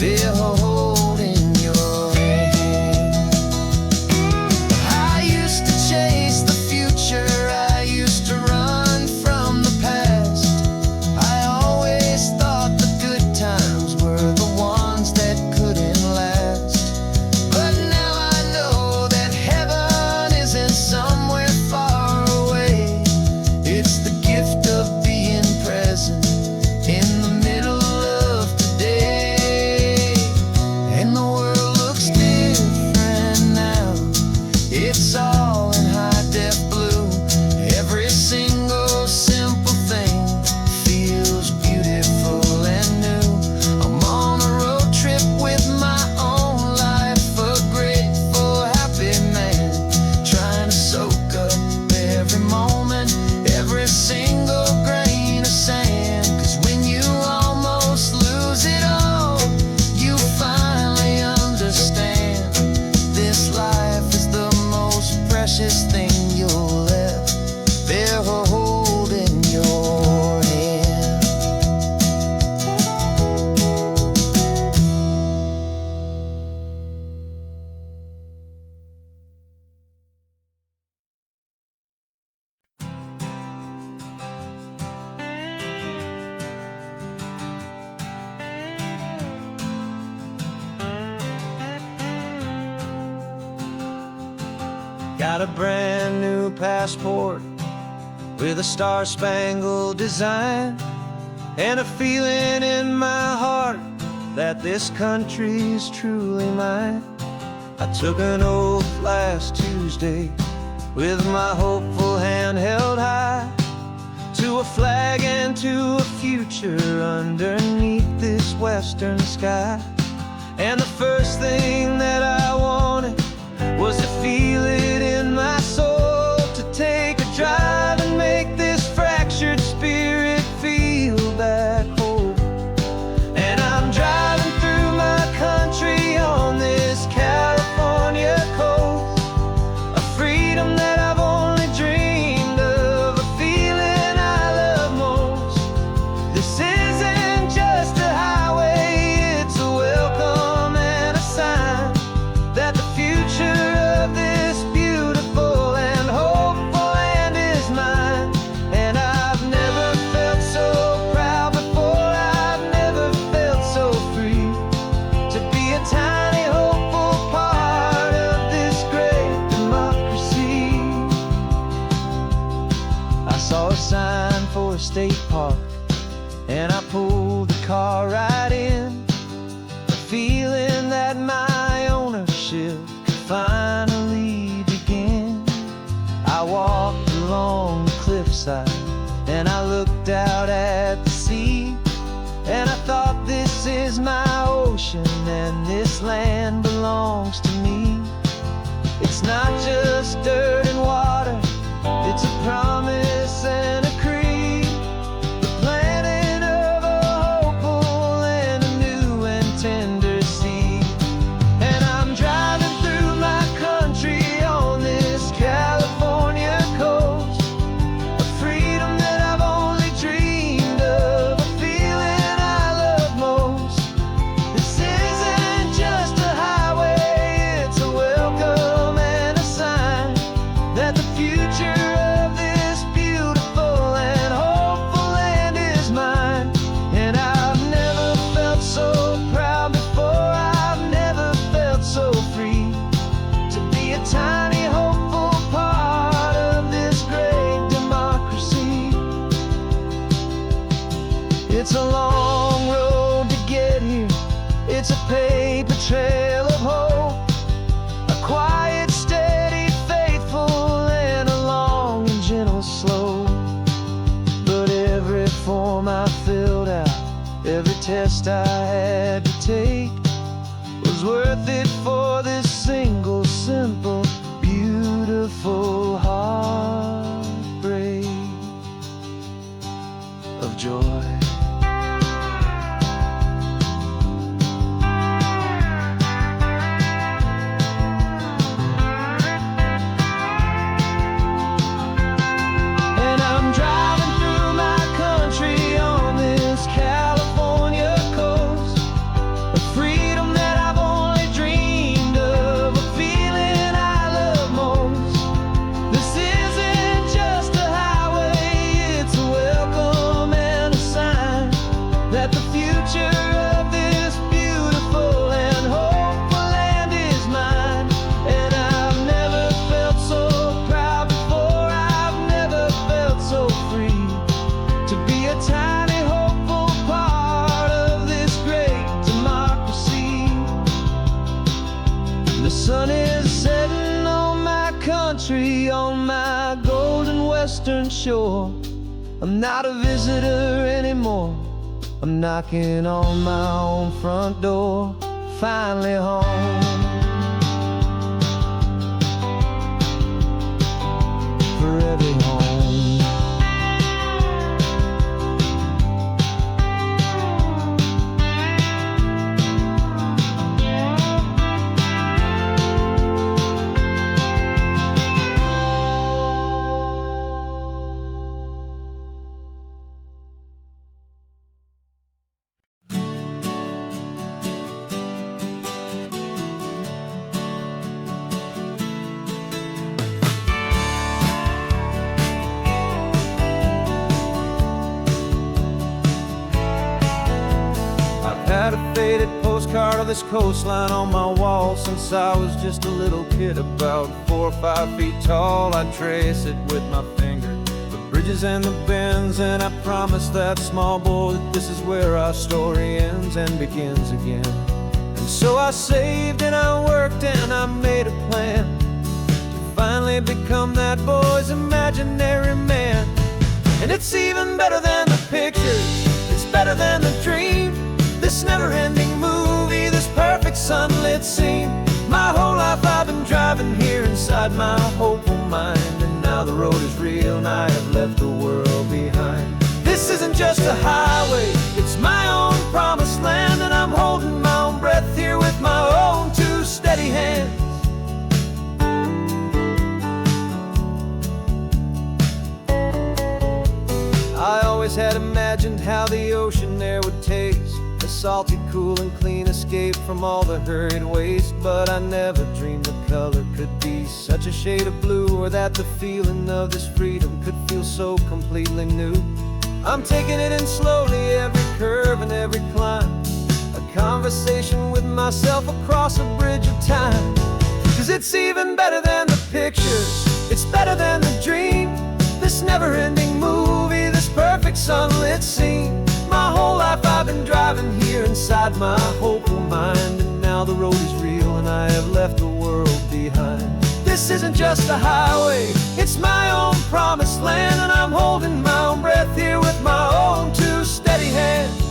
ever hold in your hand. I used to chase the future, I used to run from the past. I always thought the good times were the ones that couldn't last. But now I know that heaven isn't somewhere far away. It's the gift of being present in the middle of today. And the world looks different now. It's all in high-def blue. Every single simple thing feels beautiful and new. I'm on a road trip with my own life, a grateful, happy man, trying to soak up every moment, every single grain of sand. 'Cause when you almost lose it all, you finally understand this life is the most precious thing you'll ever hold in your hand. Got a brand new passport with a star-spangled design, and a feeling in my heart that this country's truly mine. I took an oath last Tuesday with my hopeful hand held high, to a flag and to a future underneath this western sky. And the first thing that I wanted was to feel it in my soul, to take a drive and make this fractured spirit feel back home. And I'm driving through my country on this California coast, a freedom that I've only dreamed of, a feeling I love most. This isn't just a highway, it's a welcome and a sign that the future of this beautiful and hopeful land is mine. And I've never felt so proud before, I've never felt so free, to be a tiny hopeful part of this great democracy. I saw a sign for a state park, and I pulled the car right in, a feeling that my ownership could finally begin. I walked along the cliffside and I looked out at the sea, and I thought, this is my ocean and this land belongs to me. It's not just dirt and water, it's a promise and a creed, the planting of a hopeful and a new and tender seed. And I'm driving through my country on this California coast, a freedom that I've only dreamed of, a feeling I love most. This isn't just a highway, it's a welcome and a sign that the future of this beautiful It's a long road to get here. It's a paper trail of hope, a quiet, steady, faithful, and a long and gentle slope. But every form I filled out, every test I had to take, was worth it for this single, simple, beautiful heartbreak of joy. And I'm driving through my country on this California coast, a freedom that I've only dreamed of, a feeling I love most. This isn't just a highway, it's a welcome and a sign that the future of this beautiful and hopeful land is mine. And I've never felt so proud before, I've never felt so free to be a tiny hopeful part of this great democracy. The sun is setting on my country, on my golden western shore. I'm not a visitor anymore, I'm knocking on my own front door, finally home. Forever home. Had a faded postcard of this coastline on my wall since I was just a little kid, about 4 or 5 feet tall. I trace it with my finger, the bridges and the bends, and I promise that small boy that this is where our story ends and begins again. And so I saved and I worked and I made a plan to finally become that boy's imaginary man. And it's even better than the pictures, it's better than the dream, this never-ending movie, this perfect sunlit scene. My whole life I've been driving here inside my hopeful mind, and now the road is real and I have left the world behind. This isn't just a highway, it's my own promised land, and I'm holding my own breath here with my own 2 steady hands. I always had imagined how the ocean there would taste, a salty, cool and clean escape from all the hurried waste. But I never dreamed the color could be such a shade of blue, or that the feeling of this freedom could feel so completely new. I'm taking it in slowly, every curve and every climb, a conversation with myself across a bridge of time. 'Cause it's even better than the pictures, it's better than the dream, this never-ending movie, this perfect sunlit scene. My whole life I've been driving here inside my hopeful mind, and now the road is real and I have left the world behind. This isn't just a highway, it's my own promised land, and I'm holding my own breath here with my own 2 steady hands.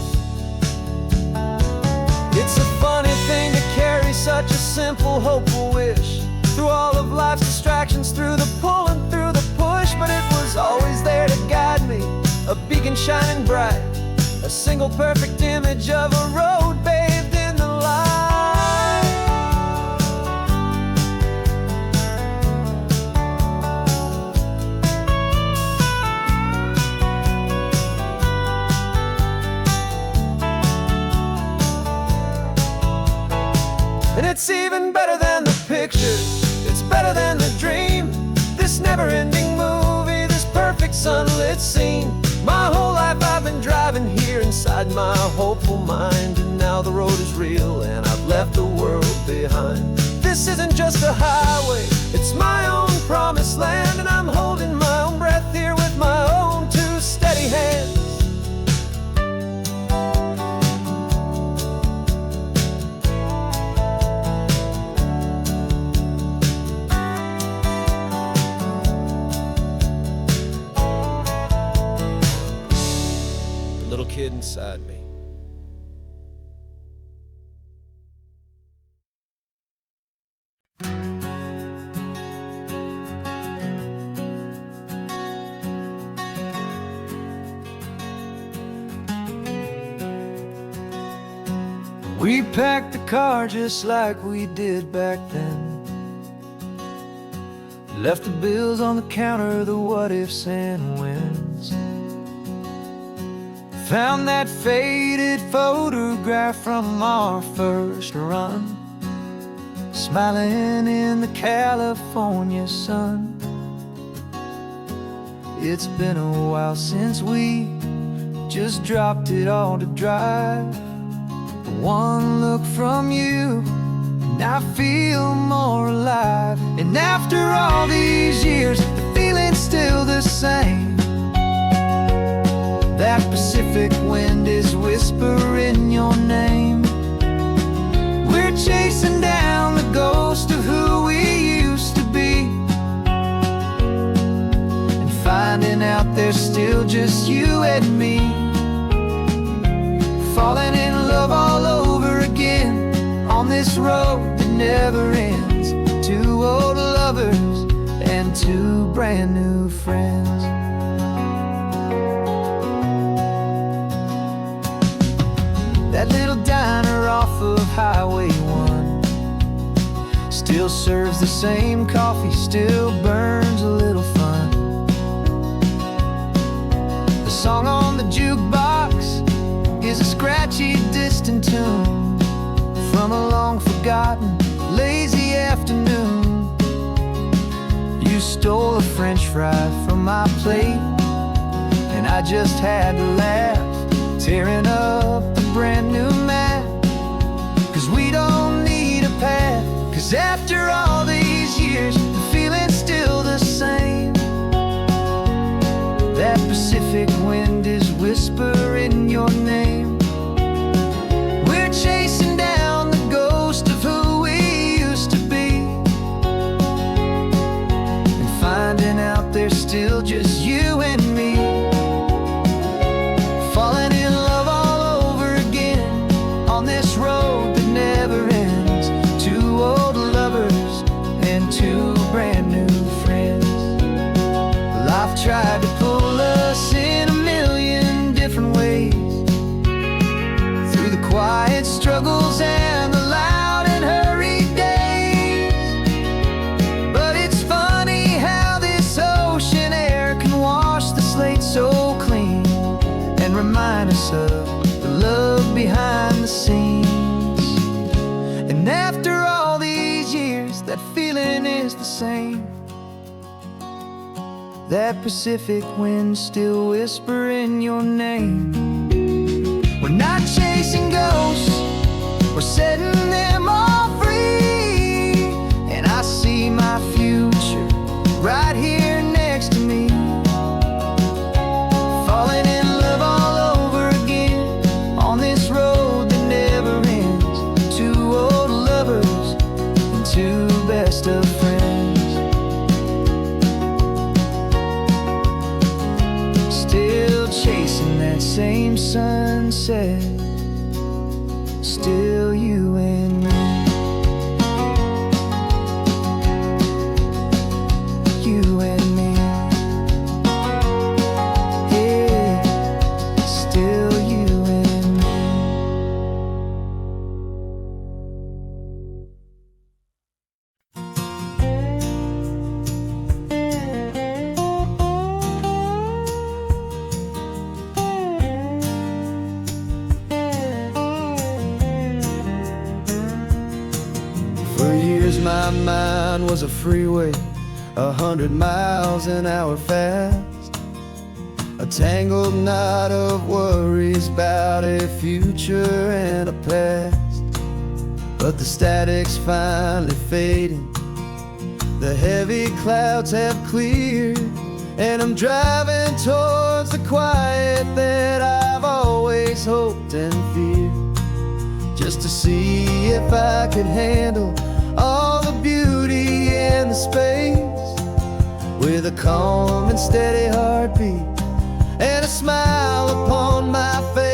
It's a funny thing to carry such a simple, hopeful wish through all of life's distractions, through the pull and through the push, but it was always there to guide me, a beacon shining bright, a single perfect image of a road bathed in the light. And it's even better than the pictures, it's better than the dream, this never-ending movie, this perfect sunlit scene. My whole life I've been driving here inside my hopeful mind, and now the road is real and I've left the world behind. This isn't just a highway, it's my own promised land, and I'm holding my own breath here with my own 2 steady hands. kid inside me. We packed the car just like we did back then. Left the bills on the counter, the what ifs and whens. Found that faded photograph from our first run, smiling in the California sun. It's been a while since we just dropped it all to drive. One look from you and I feel more alive. And after all these years, the feeling's still the same. That Pacific wind is whispering your name. We're chasing down the ghost of who we used to be, and finding out there's still just you and me. Falling in love all over again on this road that never ends. Two old lovers and two brand new friends. That little diner off of Highway 1 still serves the same coffee, still burns a little fun. The song on the jukebox is a scratchy, distant tune from a long-forgotten, lazy afternoon. You stole a French fry from my plate, and I just had to laugh, tearing up the brand new map. 'Cause we don't need a path, 'cause after all these years, the feeling's still the same. That Pacific wind is whispering your name. We're chasing down the ghost of who we used to be, and finding out there's still just you and me. Falling in love all over again on this road that never ends. Two old lovers and two brand new friends. Life tried to pull us in a million different ways, through the quiet struggles and the loud and hurried days. But it's funny how this ocean air can wash the slate so clean, and remind us of the love behind the scenes. And after all these years, that feeling is the same. That Pacific wind still whispering your name. We're not chasing ghosts, we're setting them all free. And I see my future right here next to me. Falling in love all over again on this road that never ends. Two old lovers and two best of friends. Still chasing that same sunset, still you and me. You and me. Yeah, still you and me. For years my mind was a freeway, 100 miles an hour fast. A tangled knot of worries about a future and a past. But the static's finally fading, the heavy clouds have cleared, and I'm driving towards the quiet that I've always hoped and feared. Just to see if I could handle all the beauty and the space, with a calm and steady heartbeat and a smile upon my face.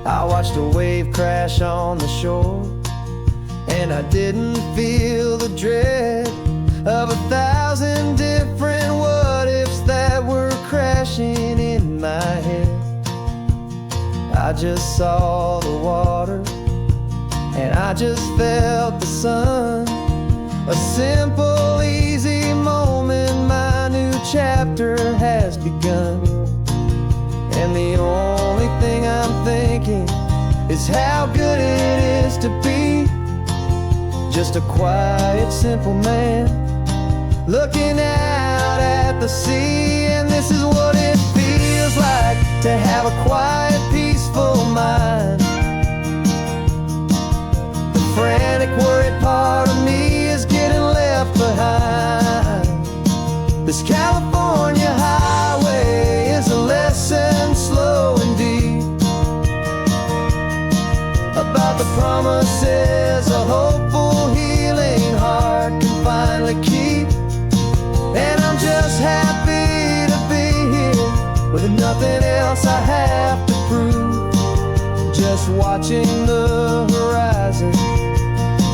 I watched a wave crash on the shore, and I didn't feel the dread of 1,000 different what-ifs that were crashing in my head. I just saw the water, and I just felt the sun. A simple, easy moment, my new chapter has begun. And the only thing I'm thinking is how good it is to be just a quiet, simple man looking out at the sea. And this is what it feels like to have a quiet, peaceful mind. The frantic, worried part of me is getting left behind. This California highway is a lesson slow and deep about the promises a hopeful, healing heart can finally keep. And I'm just happy to be here with nothing else I have to prove, just watching the horizon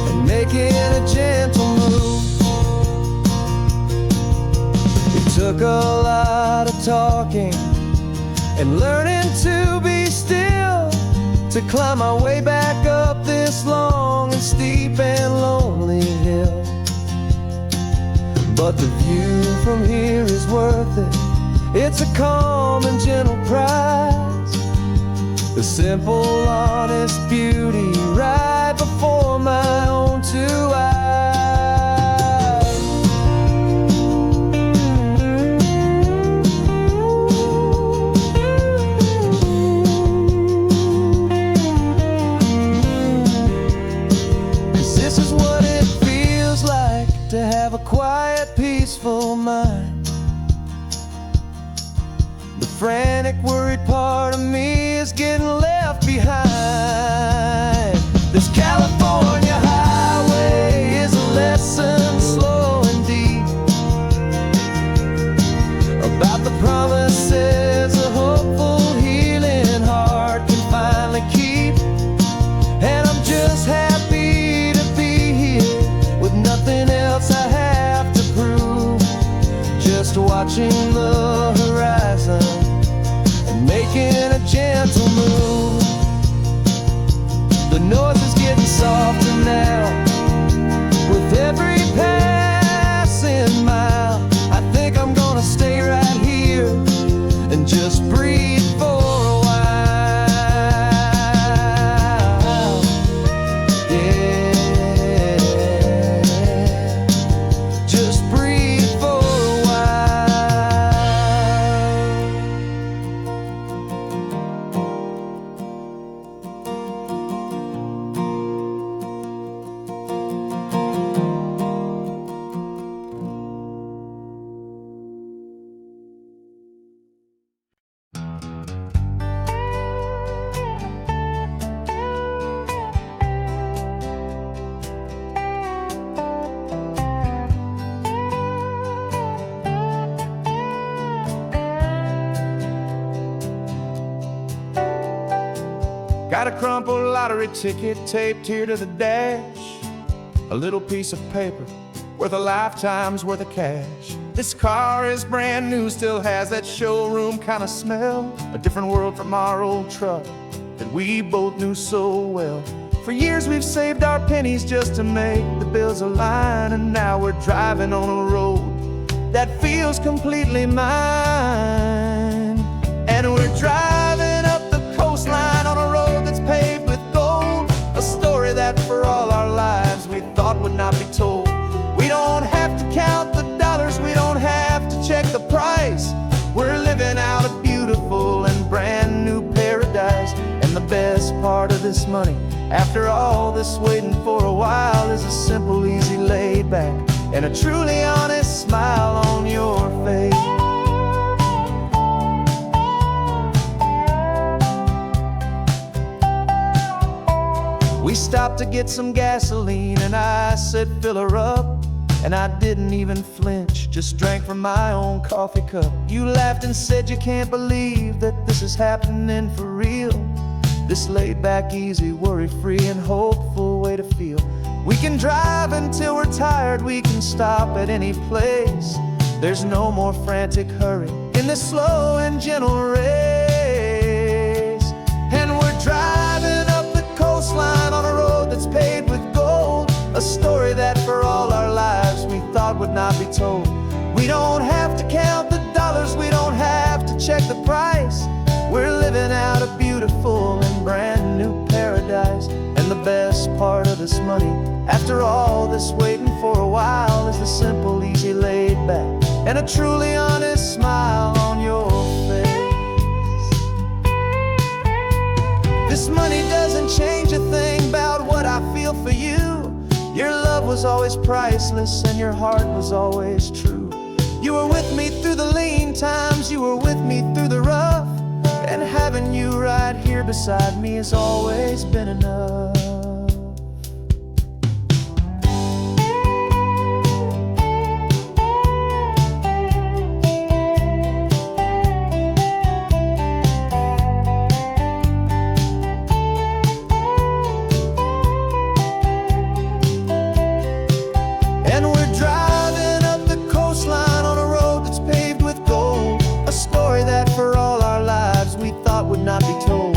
and making a gentle move. It took a lot of talking and learning to be still to climb my way back up this long and steep and lonely hill. But the view from here is worth it. It's a calm and gentle prize, the simple, honest beauty right before my own two eyes. This is what it feels like to have a quiet, peaceful mind. The frantic, worried part of me is getting left behind. This California highway is a lesson slow and deep about the promises a hopeful, healing heart can finally keep. And I'm just happy to be here with nothing else I have to prove, just watching the horizon and making a gentle move. The noise is getting softer now with every passing mile. I think I'm gonna stay right here and just breathe for a while. Yeah, just breathe for a while. Got a crumpled lottery ticket taped here to the dash, a little piece of paper worth a lifetime's worth of cash. This car is brand new, still has that showroom kind of smell, a different world from our old truck that we both knew so well. For years we've saved our pennies just to make the bills align, and now we're driving on a road that feels completely mine. And we're driving up the coastline on a road that's paved with gold, a story that for all our lives we thought would not be told. We don't have to count the dollars, we don't have to check the price. We're living out a beautiful and brand new paradise. And the best part of this money, after all this waiting for a while, is a simple, easy, laid back and a truly honest smile on your face. We stopped to get some gasoline and I said fill her up, and I didn't even flinch, just drank from my own coffee cup. You laughed and said you can't believe that this is happening for real. This laid back, easy, worry-free and hopeful way to feel. We can drive until we're tired, we can stop at any place. There's no more frantic hurry in this slow and gentle race. And we're driving up the coastline on a road that's paved with gold, a story that for all our lives we thought would not be told. We don't have to count the dollars, we don't have to check the price. We're living out a beautiful and brand new paradise. And the best part of this money, after all this waiting for a while, is the simple, easy, laid back, and a truly honest smile on your face. This money doesn't change a thing about what I feel for you. Your love was always priceless and your heart was always true. You were with me through the lean times, you were with me through the rough, and having you right here beside me has always been enough. And we're driving up the coastline on a road that's paved with gold, a story that for all our lives we thought would not be told.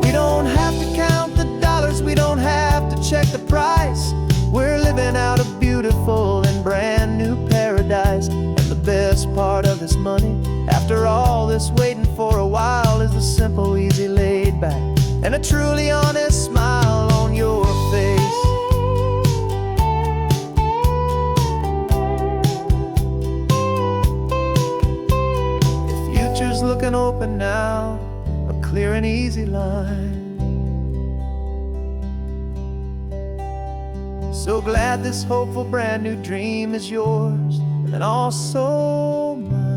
We don't have to count the dollars, we don't have to check the price. We're living out a beautiful and brand new paradise. And the best part of this money, after all this waiting for a while, is the simple, easy, laid back, and a truly honest smile on your face. Looking open now, a clear and easy line. So glad this hopeful brand new dream is yours and also mine.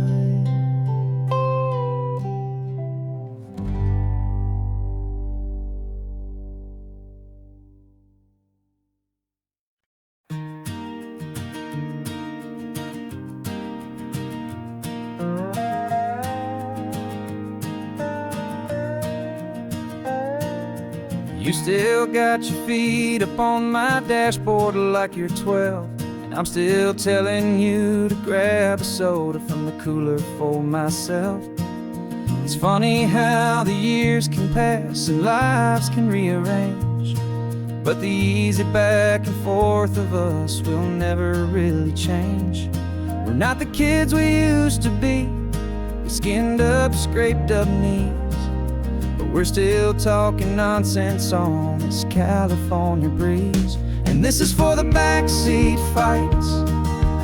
You still got your feet up on my dashboard like you're 12, and I'm still telling you to grab a soda from the cooler for myself. It's funny how the years can pass and lives can rearrange, but the easy back and forth of us will never really change. We're not the kids we used to be, with skinned up, scraped up knees, but we're still talking nonsense on this California breeze. And this is for the backseat fights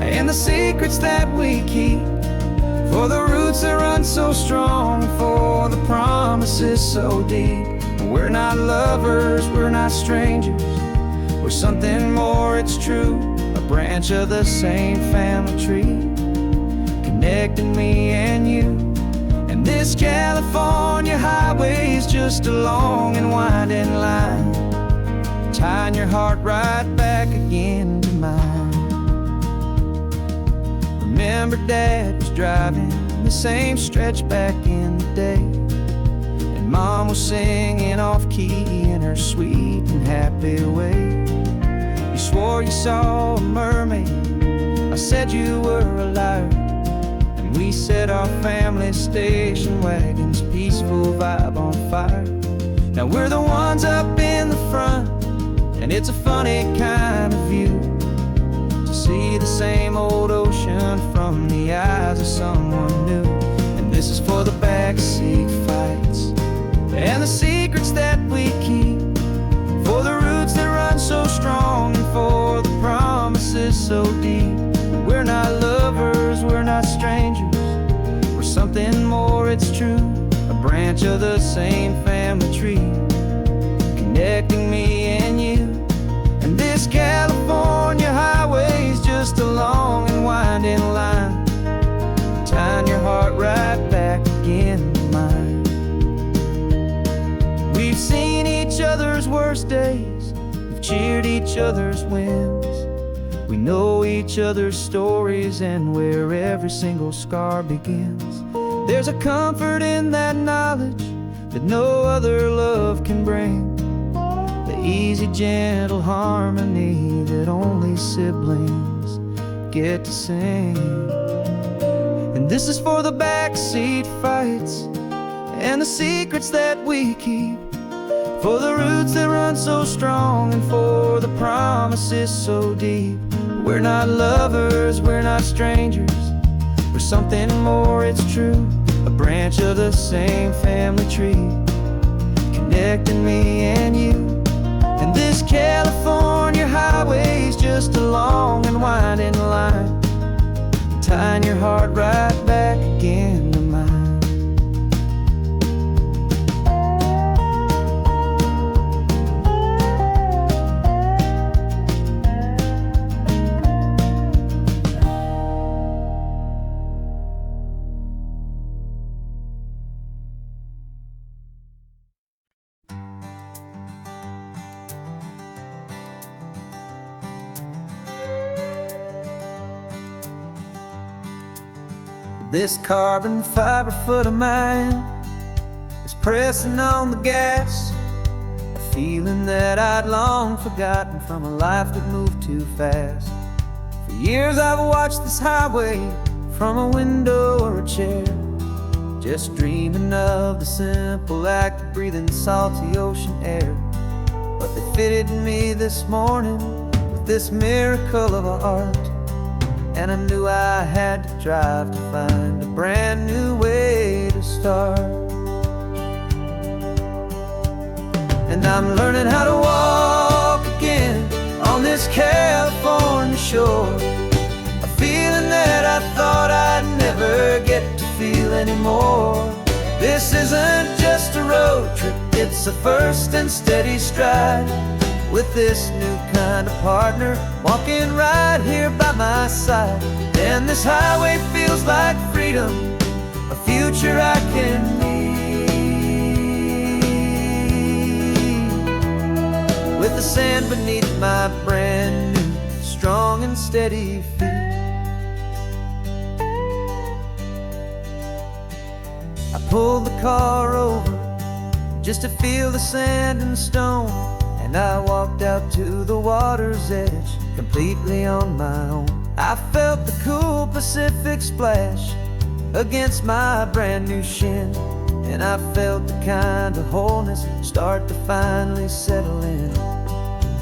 and the secrets that we keep, for the roots that run so strong, for the promises so deep. We're not lovers, we're not strangers, we're something more, it's true, a branch of the same family tree, connecting me and you. And this California highway is just a long and winding line, tying your heart right back again to mine. Remember Dad was driving the same stretch back in the day, and Mom was singing off-key in her sweet and happy way. You swore you saw a mermaid, I said you were a liar, and we set our family station wagon's peaceful vibe on fire. Now we're the ones up in the front, and it's a funny kind of view to see the same old ocean from the eyes of someone new. And this is for the backseat fights and the secrets that we keep, for the roots that run so strong and for the promises so deep. We're not lovers, we're not strangers, we're something more, it's true, a branch of the same family tree, connecting me and you. And this California highway is just a long and winding line, tying your heart right back again to mine. We've seen each other's worst days, we've cheered each other's wins, we know each other's stories and where every single scar begins. There's a comfort in that knowledge, that no other love can bring, the easy, gentle harmony that only siblings get to sing. And this is for the backseat fights and the secrets that we keep, for the roots that run so strong and for the promises so deep. We're not lovers, we're not strangers, we're something more, it's true. A branch of the same family tree, connecting me and you. And this California highway's just a long and winding line, tying your heart right back again to mine. This carbon fiber foot of mine is pressing on the gas, a feeling that I'd long forgotten from a life that moved too fast. For years I've watched this highway from a window or a chair, just dreaming of the simple act of breathing salty ocean air. But they fitted me this morning with this miracle of art, and I knew I had to drive to find a brand new way to start. And I'm learning how to walk again on this California shore, a feeling that I thought I'd never get to feel anymore. This isn't just a road trip, it's a first and steady stride, with this new kind of partner walking right here by my side. And this highway feels like freedom, a future I can need, with the sand beneath my brand new, strong and steady feet. I pulled the car over just to feel the sand and stone, and I walked out to the water's edge, completely on my own. I felt the cool Pacific splash against my brand new shin, and I felt the kind of wholeness start to finally settle in.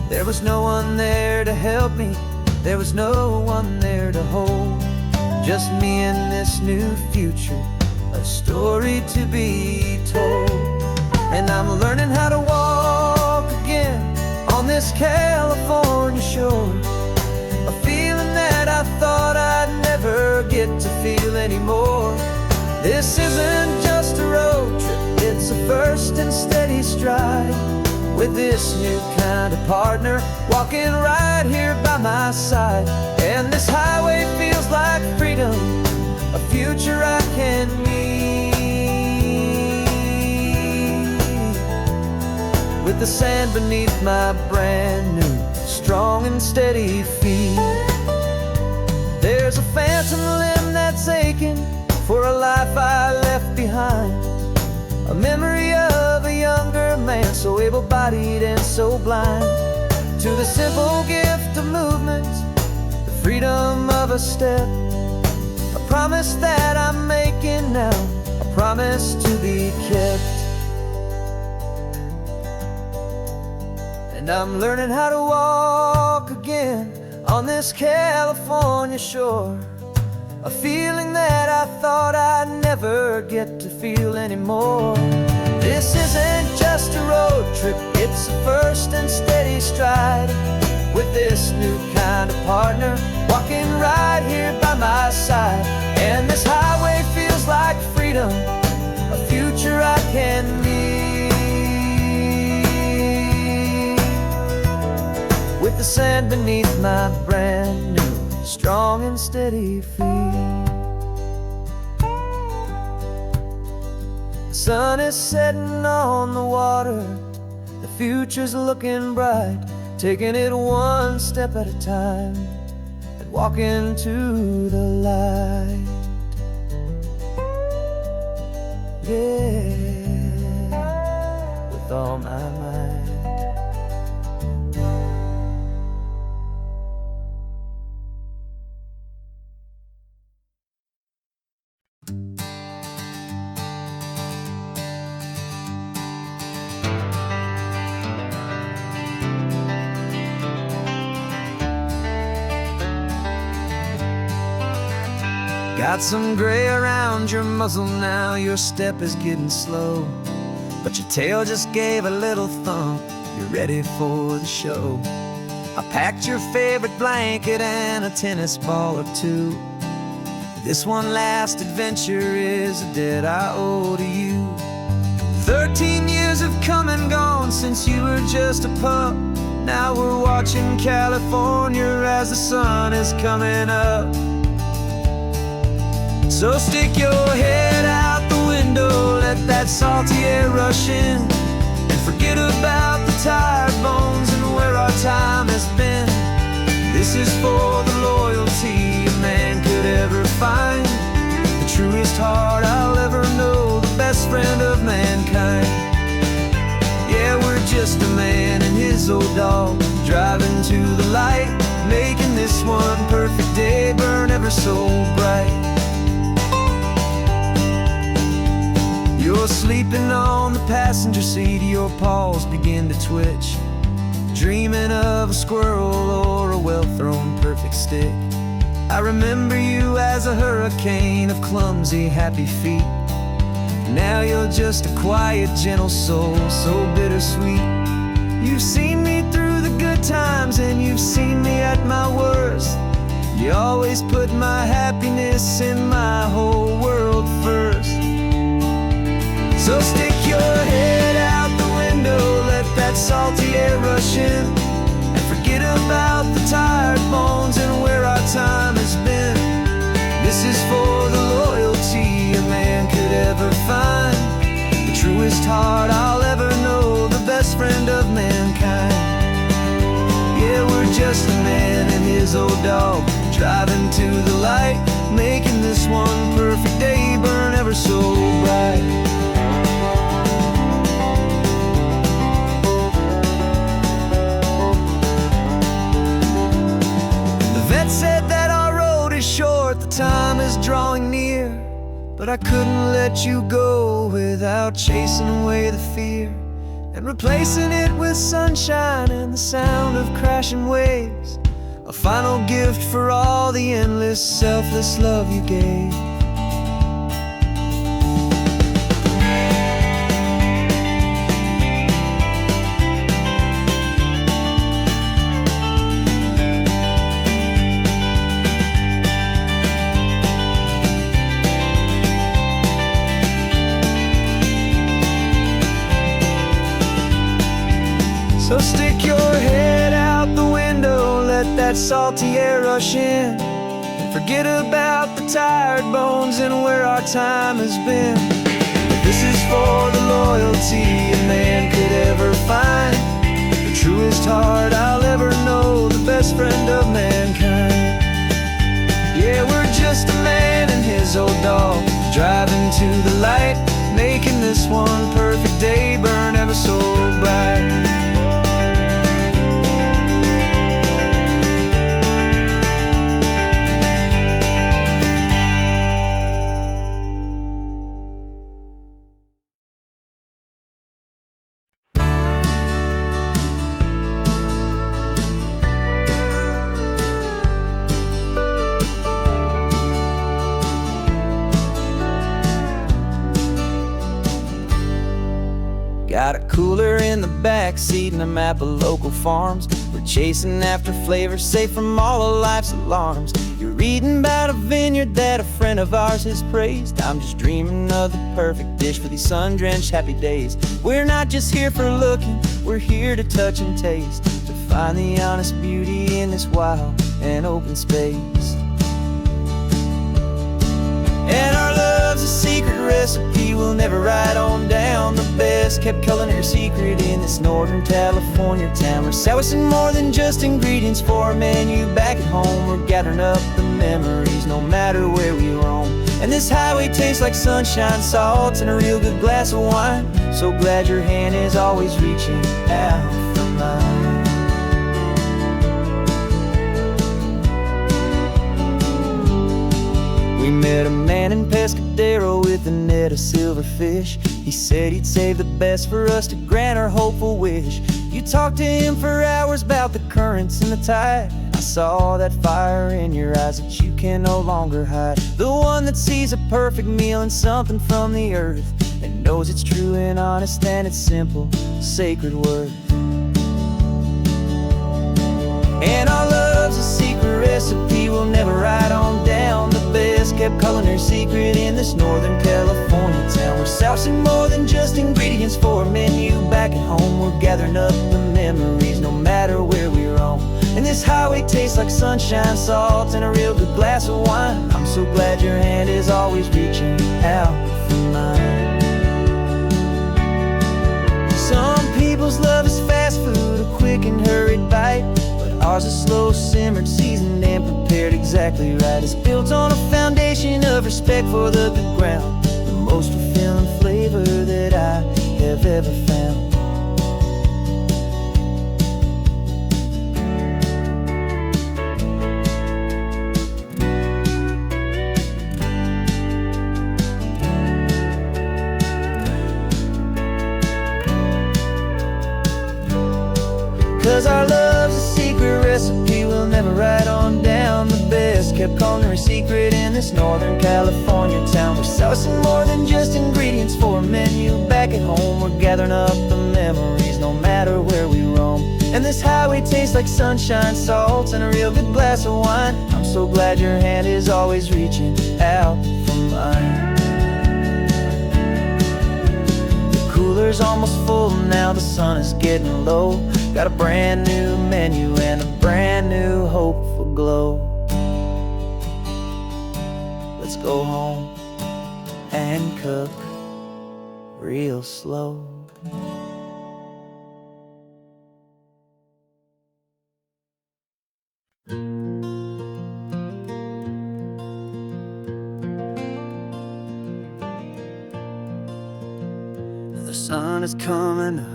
There was no one there to help me, there was no one there to hold, just me and this new future, a story to be told. And I'm learning how to walk again on this California shore, a feeling that I thought I'd never get to feel anymore. This isn't just a road trip, it's a first and steady stride, with this new kind of partner walking right here by my side. And this highway feels like freedom, a future I can need, with the sand beneath my brand new, strong and steady feet. There's a phantom limb that's aching for a life I left behind, a memory of a younger man, so able-bodied and so blind, to the simple gift of movement, the freedom of a step, a promise that I'm making now, a promise to be kept. And I'm learning how to walk again on this California shore, a feeling that I thought I'd never get to feel anymore. This isn't just a road trip, it's a first and steady stride, with this new kind of partner walking right here by my side. And this highway feels like freedom, a future I can need, with the sand beneath my brand new, strong and steady feet. The sun is setting on the water, the future's looking bright, taking it one step at a time and walking to the light. Yeah. with all my might. Got some gray around your muzzle now, your step is getting slow, but your tail just gave a little thump, you're ready for the show. I packed your favorite blanket and a tennis ball or two. This one last adventure is a debt I owe to you. 13 years have come and gone since you were just a pup. Now we're watching California as the sun is coming up. So stick your head out the window, let that salty air rush in, and forget about the tired bones and where our time has been. This is for the loyalty a man could ever find, the truest heart I'll ever know, the best friend of mankind. Yeah, we're just a man and his old dog, driving to the light, making this one perfect day burn ever so bright. You're sleeping on the passenger seat, your paws begin to twitch, dreaming of a squirrel or a well-thrown perfect stick. I remember you as a hurricane of clumsy, happy feet. Now you're just a quiet, gentle soul, so bittersweet. You've seen me through the good times and you've seen me at my worst. You always put my happiness in my whole world first. So stick your head out the window, let that salty air rush in, and forget about the tired bones and where our time has been. This is for the loyalty a man could ever find, the truest heart I'll ever know, the best friend of mankind. Yeah, we're just a man and his old dog, driving to the light, making this one perfect day burn ever so bright. Said that our road is short, the time is drawing near, but I couldn't let you go without chasing away the fear and replacing it with sunshine and the sound of crashing waves, a final gift for all the endless, selfless love you gave. So stick your head out the window, let that salty air rush in, and forget about the tired bones and where our time has been. This is for the loyalty a man could ever find, the truest heart I'll ever know, the best friend of mankind. Yeah, we're just a man and his old dog, driving to the light, making this one perfect day burn ever so bright. Got a cooler in the back seat and a map of local farms. We're chasing after flavors safe from all of life's alarms. You're reading about a vineyard that a friend of ours has praised. I'm just dreaming of the perfect dish for these sun-drenched happy days. We're not just here for looking, we're here to touch and taste, to find the honest beauty in this wild and open space. And our love's a secret recipe we'll never write on down. The best kept culinary secret in this Northern California town. We're sourcing more than just ingredients for a menu back at home. We're gathering up the memories no matter where we roam. And this highway tastes like sunshine, salt, and a real good glass of wine. So glad your hand is always reaching out for mine. We met a man in Pescadero with a net of silverfish. He said he'd save the best for us to grant our hopeful wish. You talked to him for hours about the currents and the tide. I saw that fire in your eyes that you can no longer hide. The one that sees a perfect meal and something from the earth, and knows it's true and honest and it's simple, sacred worth. And our love's a secret recipe we'll never write on down. The best kept culinary secret in this Northern California town. We're sourcing more than just ingredients for a menu back at home. We're gathering up the memories no matter where we roam. And this highway tastes like sunshine, salt, and a real good glass of wine. I'm so glad your hand is always reaching out for mine. Some people's love is fast food, a quick and hurried bite, but ours is slow simmered, seasoned, and prepared exactly right. It's built on a foundation of respect for the good ground, the most fulfilling flavor that I have ever found. 'Cause our love's a secret recipe we'll never write on down. The best kept culinary secret in this Northern California town. We're sourcing more than just ingredients for a menu back at home. We're gathering up the memories no matter where we roam. And this highway tastes like sunshine, salt, and a real good glass of wine. I'm so glad your hand is always reaching out for mine. The cooler's almost full now, the sun is getting low. Got a brand new menu and a brand new hopeful glow. Let's go home and cook real slow. The sun is coming up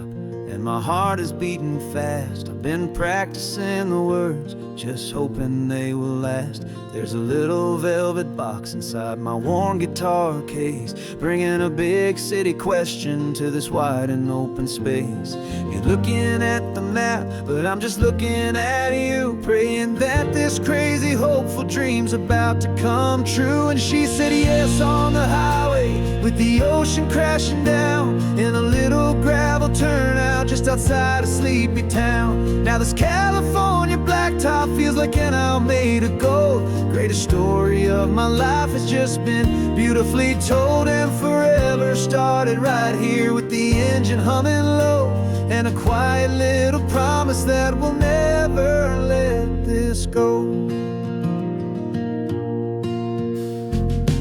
and my heart is beating fast. I've been practicing the words, just hoping they will last. There's a little velvet box inside my worn guitar case, bringing a big city question to this wide and open space. You're looking at the map, but I'm just looking at you, praying that this crazy hopeful dream's about to come true. And she said yes on the highway, with the ocean crashing down, in a little gravel turnout just outside a sleepy town. Now this California blacktop feels like an owl made of gold. Greatest story of my life has just been beautifully told, and forever started right here with the engine humming low, and a quiet little promise that we'll never let this go.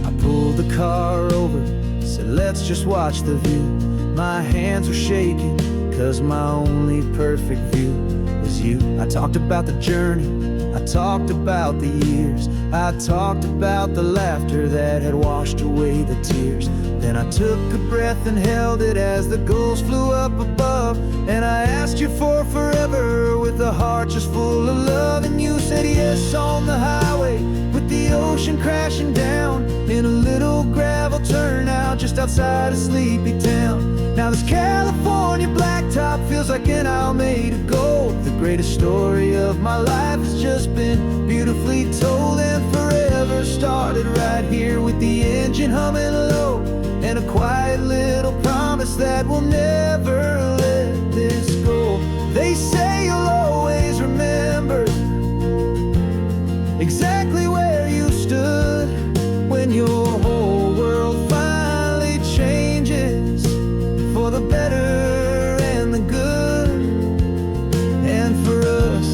I pulled the car over, said let's just watch the view. My hands were shaking, 'cause my only perfect view was you. I talked about the journey, I talked about the years, I talked about the laughter that had washed away the tears. Then I took a breath and held it as the gulls flew up above, and I asked you for forever with a heart just full of love. And you said yes on the highway, with the ocean crashing down, in a little gravel turnout just outside a sleepy town. Now this California blacktop feels like an owl made of gold. The greatest story of my life has just been beautifully told, and forever started right here with the engine humming low, and a quiet little promise that we'll never let this go. They say you'll always remember exactly where you stood when your whole world finally changes for the better and the good. And for us,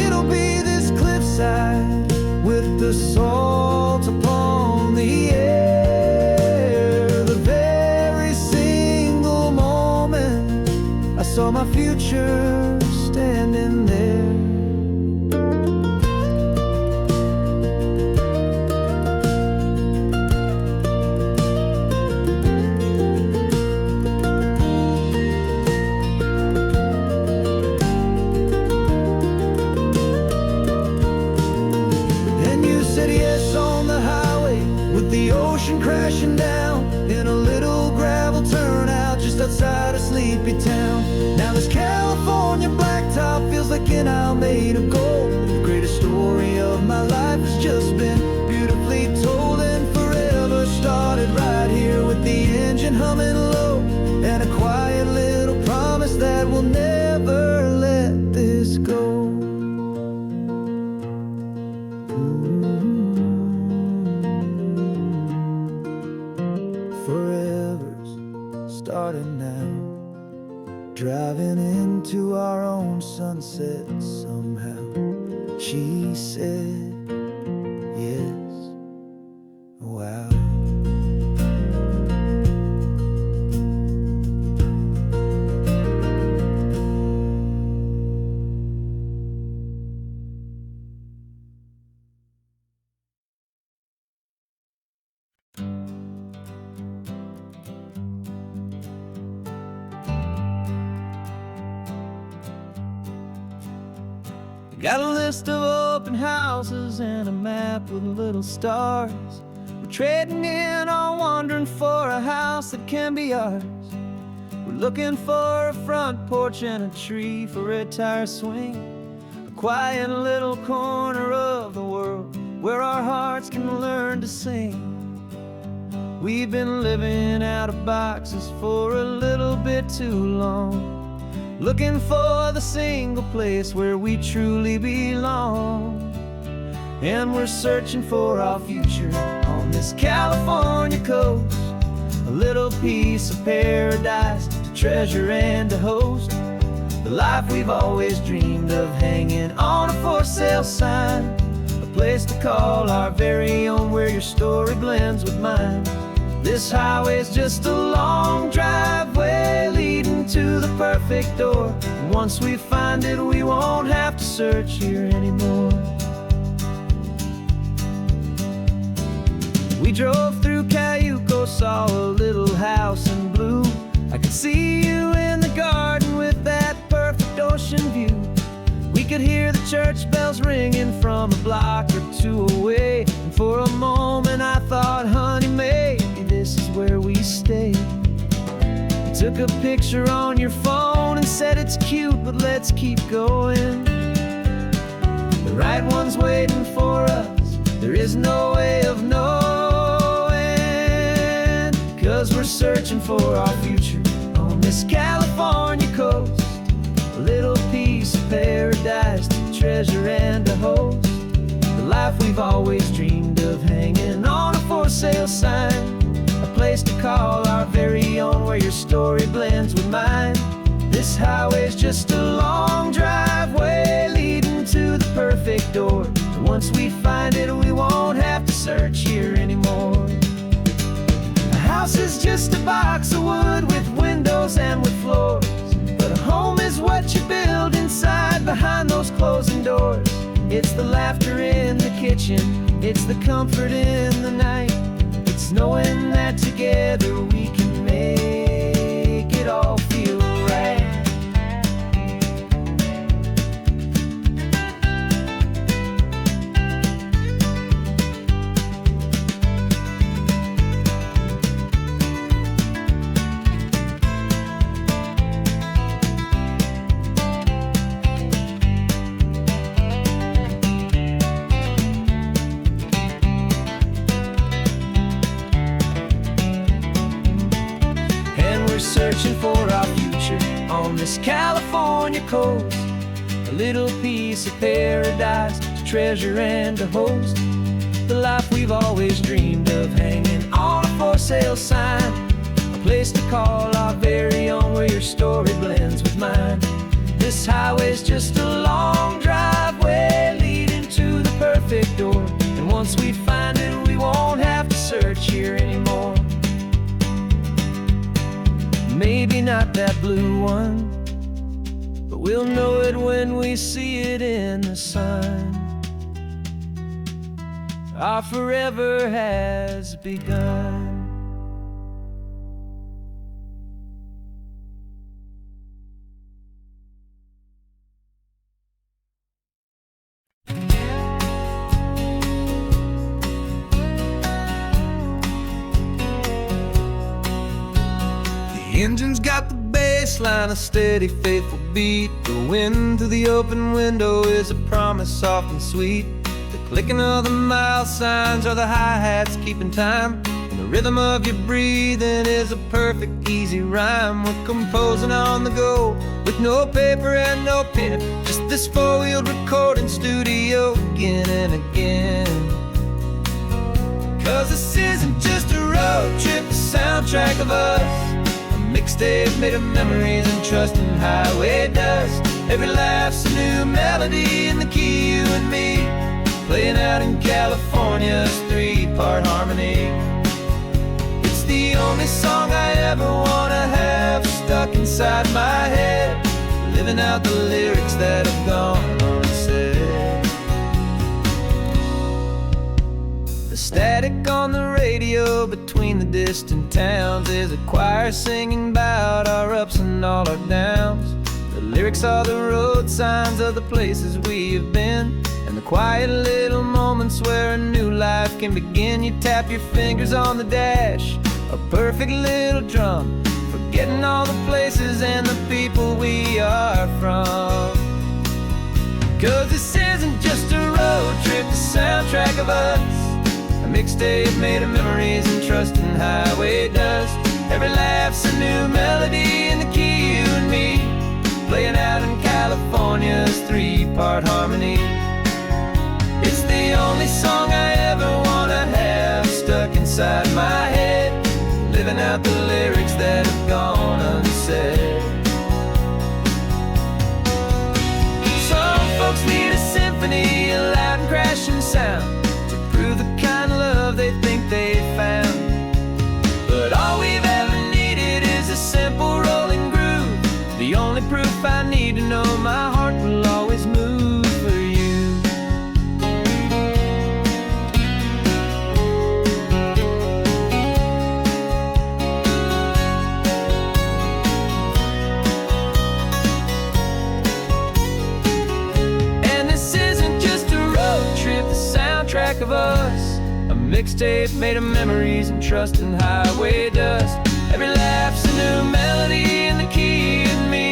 it'll be this cliffside with the salt upon the air. The very single moment I saw my future standing there. made of gold. The greatest story of my life has just been beautifully told, and forever started right here with the engine humming low, and a quiet little promise that we'll never let this go. Forever's started now, driving into our own sunset somehow. She said, yes, wow. Got a list of open houses and a map with little stars. We're trading in or wandering for a house that can be ours. We're looking for a front porch and a tree for a tire swing, a quiet little corner of the world where our hearts can learn to sing. We've been living out of boxes for a little bit too long, looking for the single place where we truly belong. And we're searching for our future on this California coast, a little piece of paradise to treasure and to host, the life we've always dreamed of hanging on a for sale sign, a place to call our very own where your story blends with mine. This highway's just a long driveway leading to the perfect door, and once we find it, we won't have to search here anymore. We drove through Cayuco, saw a little house in blue. I could see you in the garden with that perfect ocean view. We could hear the church bells ringing from a block or two away, and for a moment I thought, honey, maybe this is where we stay. You took a picture on your phone and said it's cute, but let's keep going. The right one's waiting for us, there is no way of knowing, 'cause we're searching for our future on this California coast, a little piece of paradise to treasure and to host, the life we've always dreamed of hanging on a for sale sign, a place to call our very own where your story blends with mine. This highway's just a long driveway leading to the perfect door, and once we find it, we won't have to search here anymore. A house is just a box of wood with windows and with floors, but a home is what you build inside behind those closing doors. It's the laughter in the kitchen, it's the comfort in the night, it's knowing that together we can make it all feel right. Searching for our future on this California coast, a little piece of paradise to treasure and to host, the life we've always dreamed of hanging on a for sale sign, a place to call our very own where your story blends with mine. This highway's just a long driveway leading to the perfect door, and once we find it, we won't have to search here anymore. Maybe not that blue one, but we'll know it when we see it in the sun. Our forever has begun. The engine's got the bass bass line a steady, faithful beat. The wind through the open window is a promise soft and sweet. The clicking of the mile signs are the hi-hats keeping time. And the rhythm of your breathing is a perfect, easy rhyme. We're composing on the go with no paper and no pen, just this four-wheeled recording studio again and again. 'Cause this isn't just a road trip, the soundtrack of us. A mixtape made of memories and trust in highway dust. Every laugh's a new melody in the key, you and me, playing out in California's three-part harmony. It's the only song I ever wanna have stuck inside my head, living out the lyrics that have gone unsaid. The static on the radio between the distant towns is a choir singing about our ups and all our downs. The lyrics are the road signs of the places we have been, and the quiet little moments where a new life can begin. You tap your fingers on the dash, a perfect little drum, forgetting all the places and the people we are from. 'Cause this isn't just a road trip, the soundtrack of us. A mixtape made of memories and trust in highway dust. Every laugh's a new melody in the key, you and me, playing out in California's three-part harmony. It's the only song I ever wanna have stuck inside my head, living out the lyrics that have gone unsaid. Some folks need a symphony, a loud and crashing sound, to prove the kind of love they think they found. But all we've ever needed is a simple rolling groove, the only proof I need to know my heart will always move for you. And this isn't just a road trip, the soundtrack of us. A mixtape made of memories and trust in highway dust. Every laugh's a new melody in the key, and me,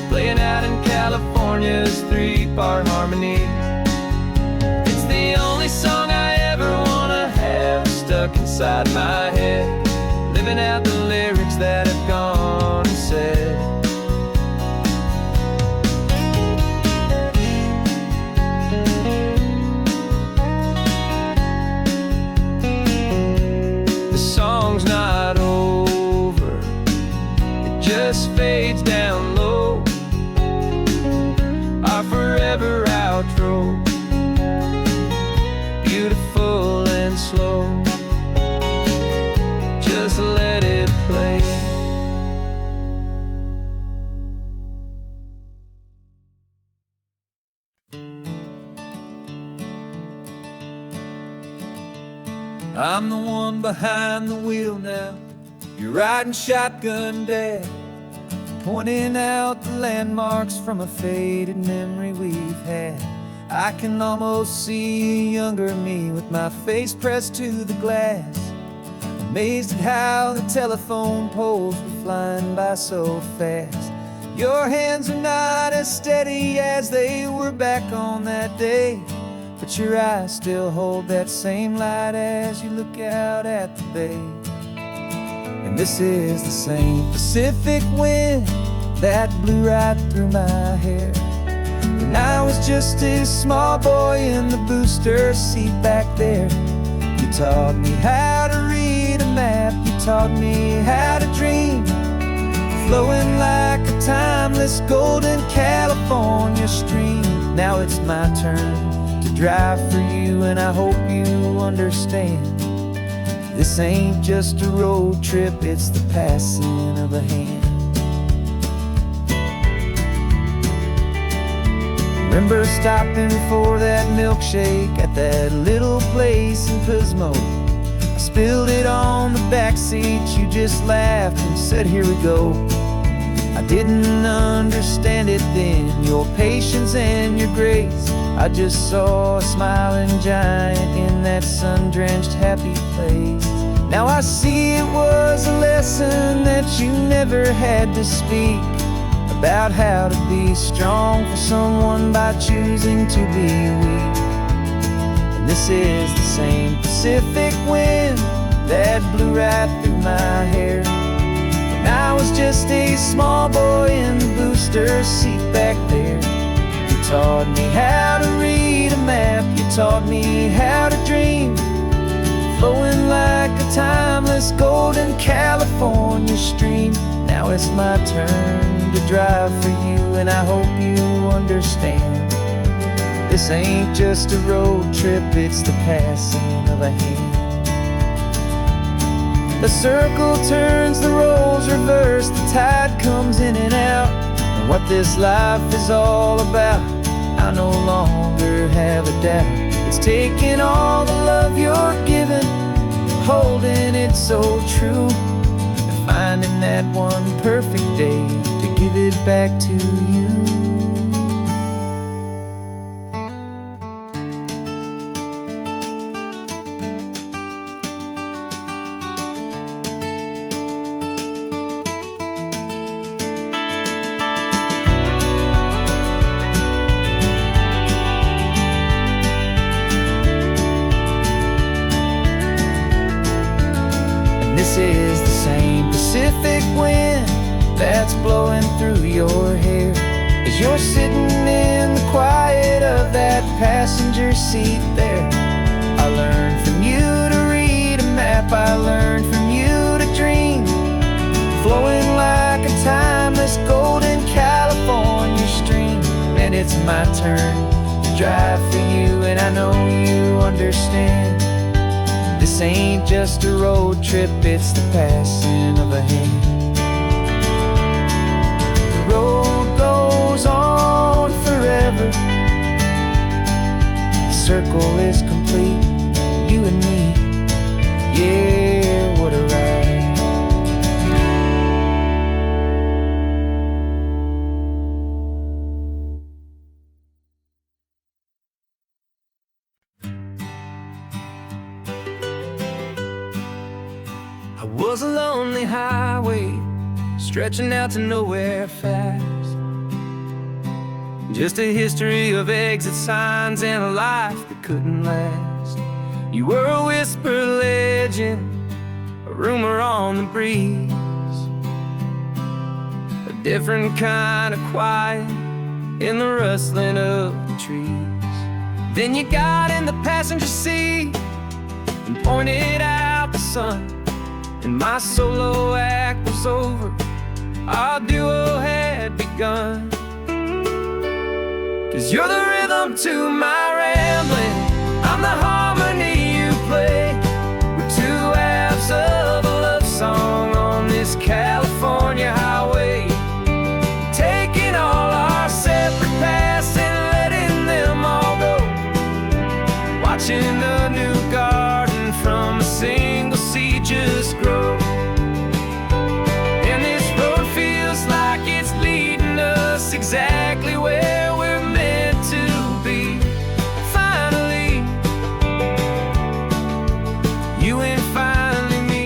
playing out in California's three-part harmony. It's the only song I ever wanna have stuck inside my head, living out the lyrics that have gone unsaid. The song's not over, it just fades down low, our forever outro, beautiful and slow. Just let it play. I'm the one behind the wheel now, you're riding shotgun, Dad, pointing out the landmarks from a faded memory we've had. I can almost see a younger me with my face pressed to the glass, amazed at how the telephone poles were flying by so fast. Your hands are not as steady as they were back on that day, but your eyes still hold that same light as you look out at the bay. And this is the same Pacific wind that blew right through my hair when I was just a small boy in the booster seat back there. You taught me how to read a map, you taught me how to dream, flowing like a timeless golden California stream. Now it's my turn to drive for you, and I hope you understand. This ain't just a road trip, it's the passing of a hand. Remember stopping for that milkshake at that little place in Pismo? I spilled it on the back seat, you just laughed and said, here we go. I didn't understand it then, your patience and your grace. I just saw a smiling giant in that sun-drenched happy place. Now I see it was a lesson that you never had to speak, about how to be strong for someone by choosing to be weak. And this is the same Pacific wind that blew right through my hair when I was just a small boy in the booster seat back there. You taught me how to read a map, you taught me how to dream, flowing like a timeless golden California stream. Now it's my turn to drive for you, and I hope you understand. This ain't just a road trip, it's the passing of a hand. The circle turns, the roles reverse, the tide comes in and out. And what this life is all about, I no longer have a doubt. It's taking all the love you're giving, holding it so true, and finding that one perfect day to give it back to you. This is the same Pacific wind that's blowing through your hair as you're sitting in the quiet of that passenger seat there. I learned from you to read a map, I learned from you to dream, flowing like a timeless golden California stream. And it's my turn to drive for you, and I know you understand. This ain't just a road trip, it's the passing of a hand. The road goes on forever, the circle is complete, you and me, yeah, what a ride. I was a lonely highway, stretching out to nowhere fast. Just a history of exit signs and a life that couldn't last. You were a whisper legend, a rumor on the breeze, a different kind of quiet in the rustling of the trees. Then you got in the passenger seat and pointed out the sun, and my solo act was over, our duo had begun. 'Cause you're the rhythm to my rambling, I'm the harmony you play. We're two halves of a love song on this California highway, taking all our separate paths and letting them all go, watching the new garden from a single seed just grow. And this road feels like it's leading us exactly where we're meant to be. Finally, you and finally me.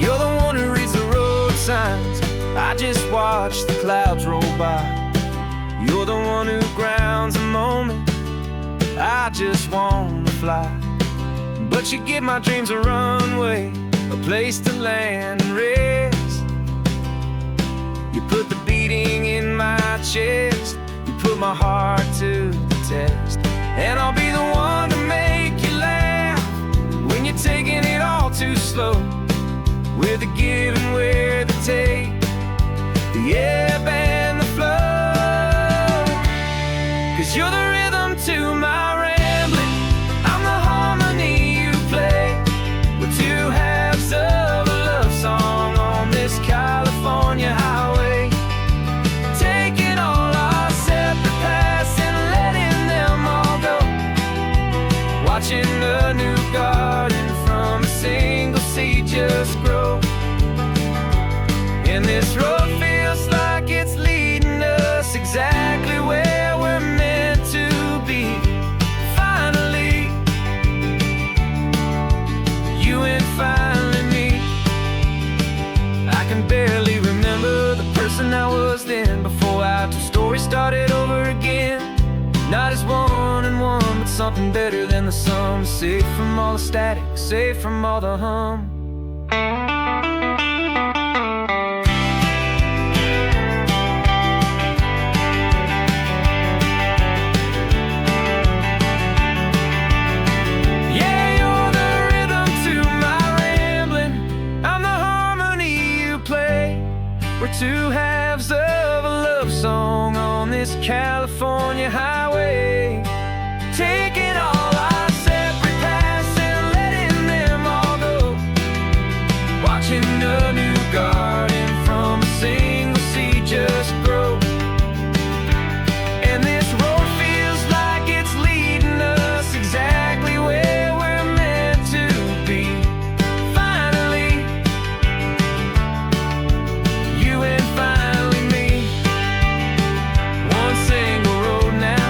You're the one who reads the road signs, I just watch the clouds roll by. You're the one who grounds a moment, I just wanna fly. But you give my dreams a runway, a place to land and rest. You put the beating in my chest, you put my heart to the test. And I'll be the one to make you laugh when you're taking it all too slow. We're the give and we're the take, the ebb and the flow. 'Cause you're the rhythm to my rambling, I'm the harmony you play. We're two halves of a love song on this California highway, taking all our separate paths and letting them all go, watching the new garden from a single seed just grow. And this road feels like it's leading us exactly where we're meant to be. Finally, started over again. Not as one and one, but something better than the sum. Safe from all the static, safe from all the hum. Yeah, you're the rhythm to my rambling. I'm the harmony you play. We're two halves of a love song on this California highway, taking all our separate paths and letting them all go, watching a new garden from a single seed just grow. And this road feels like it's leading us exactly where we're meant to be. Finally, you and finally me. One single road now,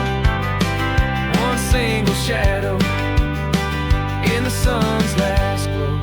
one single shadow in the sun's last glow.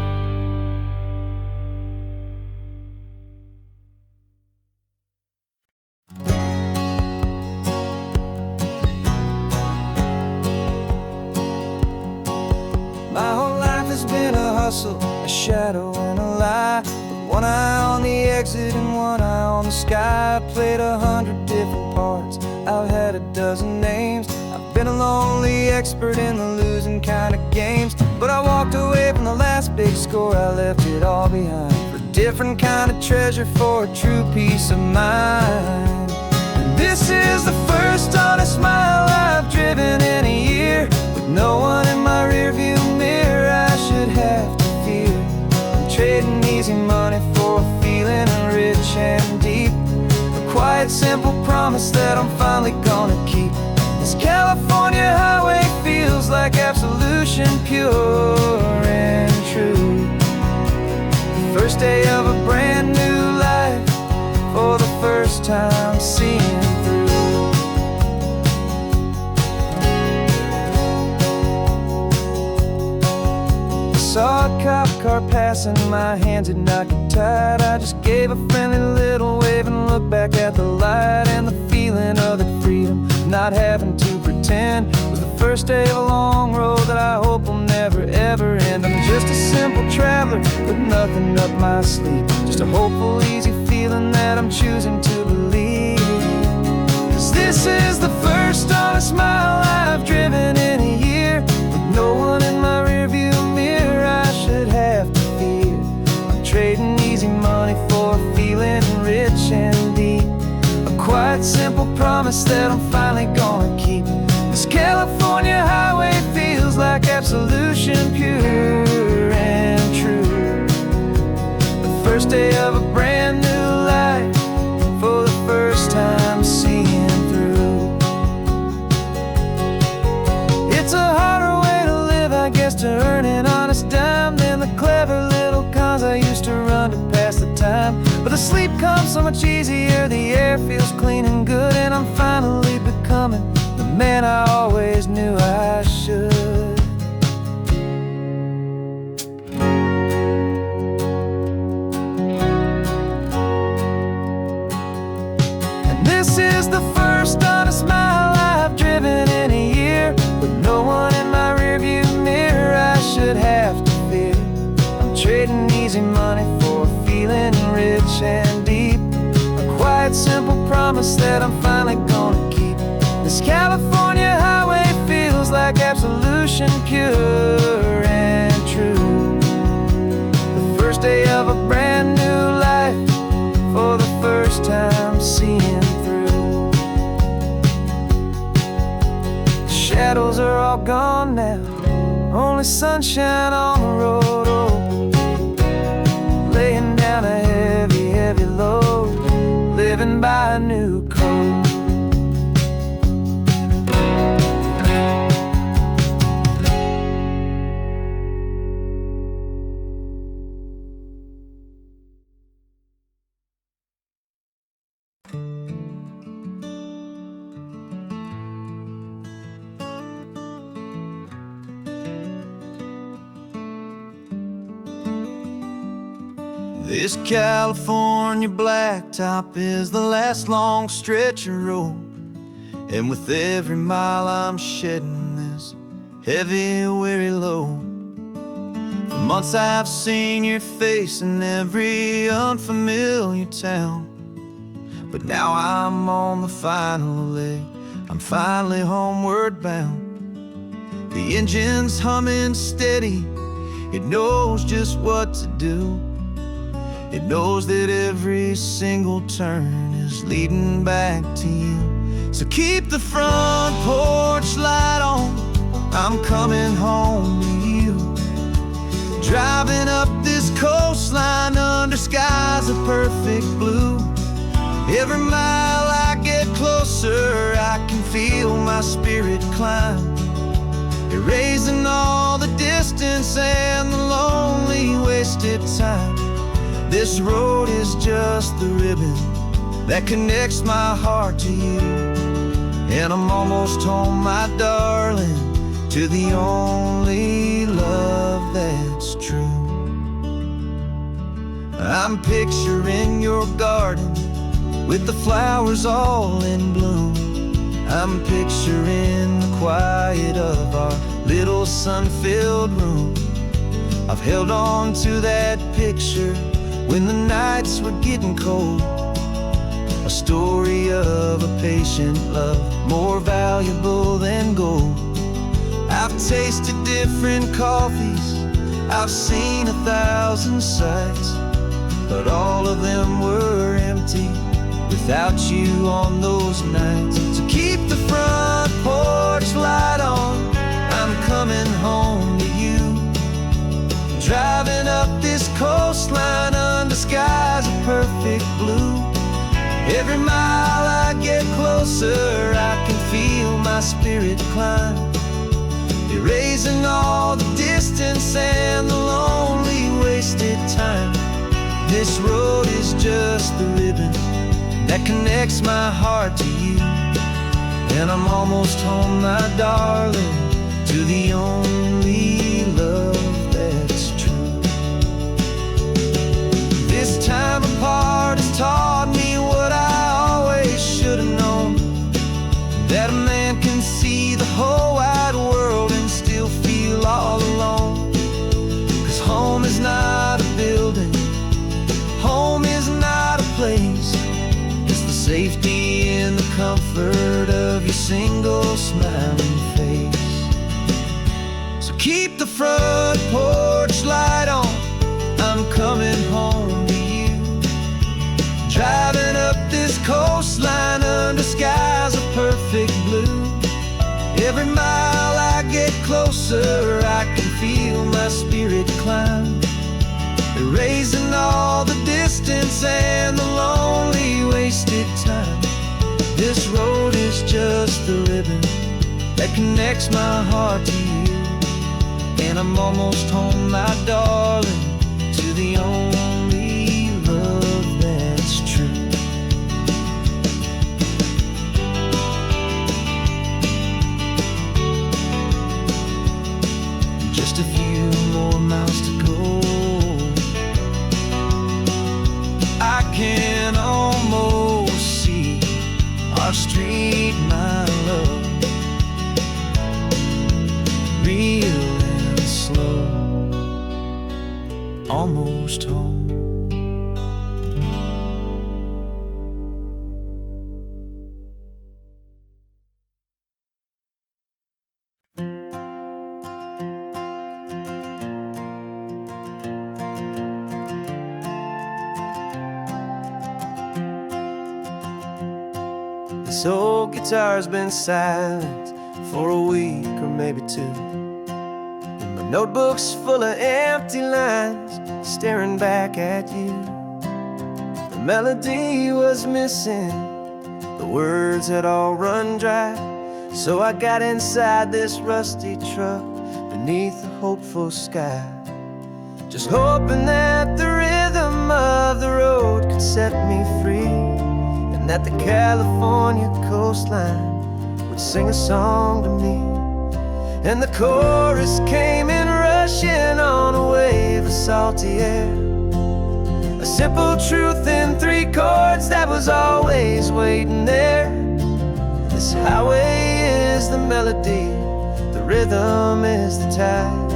My whole life has been a hustle, a shadow and a lie. With one eye on the exit and one eye on the sky. I played 100 different parts, I've had a dozen names. I've been a lonely expert in the losing kind of games. But I walked away from the last big score, I left it all behind for a different kind of treasure, for a true peace of mind. And this is the first honest mile I've driven in a year, with no one in my rearview mirror I should have to fear. I'm trading easy money for a feeling rich and deep, a quiet simple promise that I'm finally gonna keep. This California highway feels like absolution, pure and true. The first day of a brand new life, for the first time seeing through. Saw a cop car passing, my hands had not got tied. I just gave a friendly little wave and looked back at the light. And the feeling of the freedom, not having to pretend, was the first day of a long road that I hope will never ever end. I'm just a simple traveler with nothing up my sleeve, just a hopeful, easy feeling that I'm choosing to believe. 'Cause this is the first honest mile I've driven in a year, with no one in my rearview mirror I should have to fear. I'm trading easy money for a feeling rich and deep, a quiet simple promise that I'm finally gonna keep. This California highway feels like absolution, pure and true. The first day of a brand new life, for the first time seeing through. It's a harder way to live, I guess, to earn an honest dime than the clever little cons I used to run to pass the time. But the sleep comes so much easier, the air feels clean and good, and I'm finally becoming the man I always knew I should. And this is the first honest mile I've driven in a year, with no one in my rearview mirror I should have to fear. I'm trading easy money for a feeling rich and deep, a quiet simple promise that I'm finally gonna keep. This California highway feels like absolution, pure and true. The first day of a brand new life, for the first time seeing through. The shadows are all gone now, only sunshine on the road. Oh, laying down a heavy, heavy load, living by a new code. This California blacktop is the last long stretch of road And with every mile I'm shedding this heavy, weary load. For months I've seen your face in every unfamiliar town, but now I'm on the final leg, I'm finally homeward bound. The engine's humming steady, it knows just what to do. It knows that every single turn is leading back to you. So keep the front porch light on, I'm coming home to you. Driving up this coastline under skies of perfect blue. Every mile I get closer, I can feel my spirit climb, erasing all the distance and the lonely wasted time. This road is just the ribbon that connects my heart to you. And I'm almost home, my darling, to the only love that's true. I'm picturing your garden with the flowers all in bloom. I'm picturing the quiet of our little sun-filled room. I've held on to that picture when the nights were getting cold. A story of a patient love, more valuable than gold. I've tasted different coffees, I've seen 1,000 sights, but all of them were empty without you on those nights. So keep the front porch light on, I'm coming home to you. Driving up this coastline under skies of perfect blue. Every mile I get closer, I can feel my spirit climb, erasing all the distance and the lonely wasted time. This road is just the ribbon that connects my heart to you. And I'm almost home, my darling, to the only love that's true. This time apart has taught me what I always should have known, that a man can see the whole wide world and still feel all alone. 'Cause home is not a building, home is not a place, it's the safety and the comfort of your single smiling face. So keep the front porch light on, I'm coming home to you. Driving up this coastline under skies of perfect blue. Every mile I get closer, I can feel my spirit climb, erasing all the distance and the lonely wasted time. This road is just the ribbon that connects my heart to you. And I'm almost home, my darling, to the only love that's true. Just a few more miles to go, I can almost see our street, my love, real and slow, almost home. This old guitar's been silent for a week or maybe two, and my notebook's full of empty lines staring back at you. The melody was missing, the words had all run dry, so I got inside this rusty truck beneath a hopeful sky, just hoping that the rhythm of the road could set me free, and that the California coastline would sing a song to me. And the chorus came in rushing on a wave of salty air, a simple truth in 3 chords that was always waiting there. This highway is the melody, the rhythm is the tide,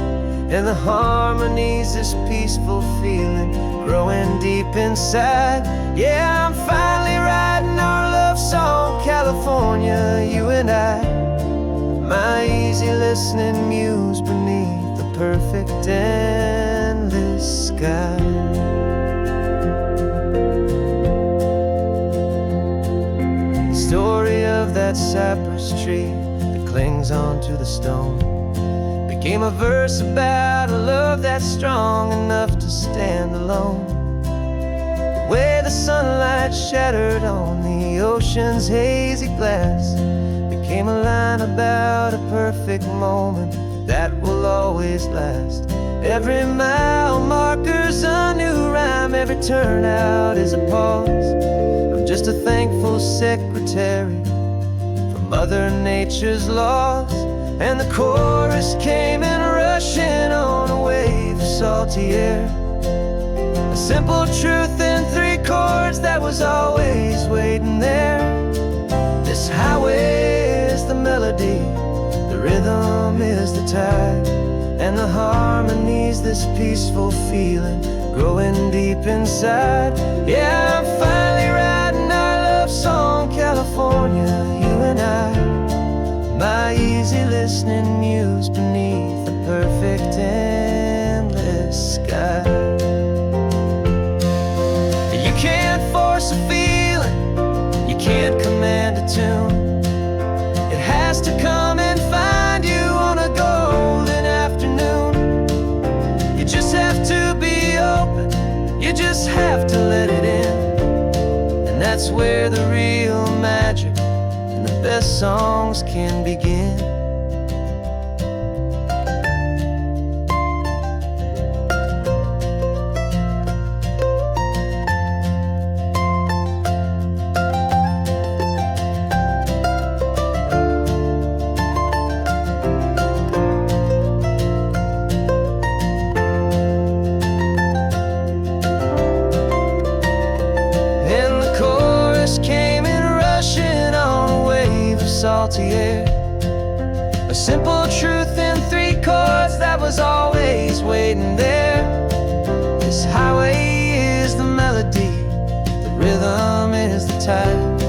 and the harmony's this peaceful feeling growing deep inside. Yeah, I'm finally writing our love song, California, you and I. My easy listening muse beneath the perfect endless sky. The story of that cypress tree that clings onto the stone became a verse about a love that's strong enough to stand alone. The way the sunlight shattered on the ocean's hazy glass became a line about a perfect moment that will always last. Every mile marker's a new rhyme, every turnout is a pause. I'm just a thankful secretary for Mother Nature's laws. And the chorus came in rushing on a wave of salty air, a simple truth in 3 chords that was always waiting there. This highway is the melody, the rhythm is the tide, and the harmony's this peaceful feeling growing deep inside. Yeah, I'm finally writing our love song, California, you and I. My easy listening muse beneath the perfect endless sky. You can't force a feeling, you can't command a tune. It has to come and find you on a golden afternoon. You just have to be open, you just have to let it in. And that's where the real magic, the best songs can begin. And the chorus came in rushing on a wave of salty air, a simple truth in 3 chords that was always waiting there. This highway is the melody, the rhythm is the tide,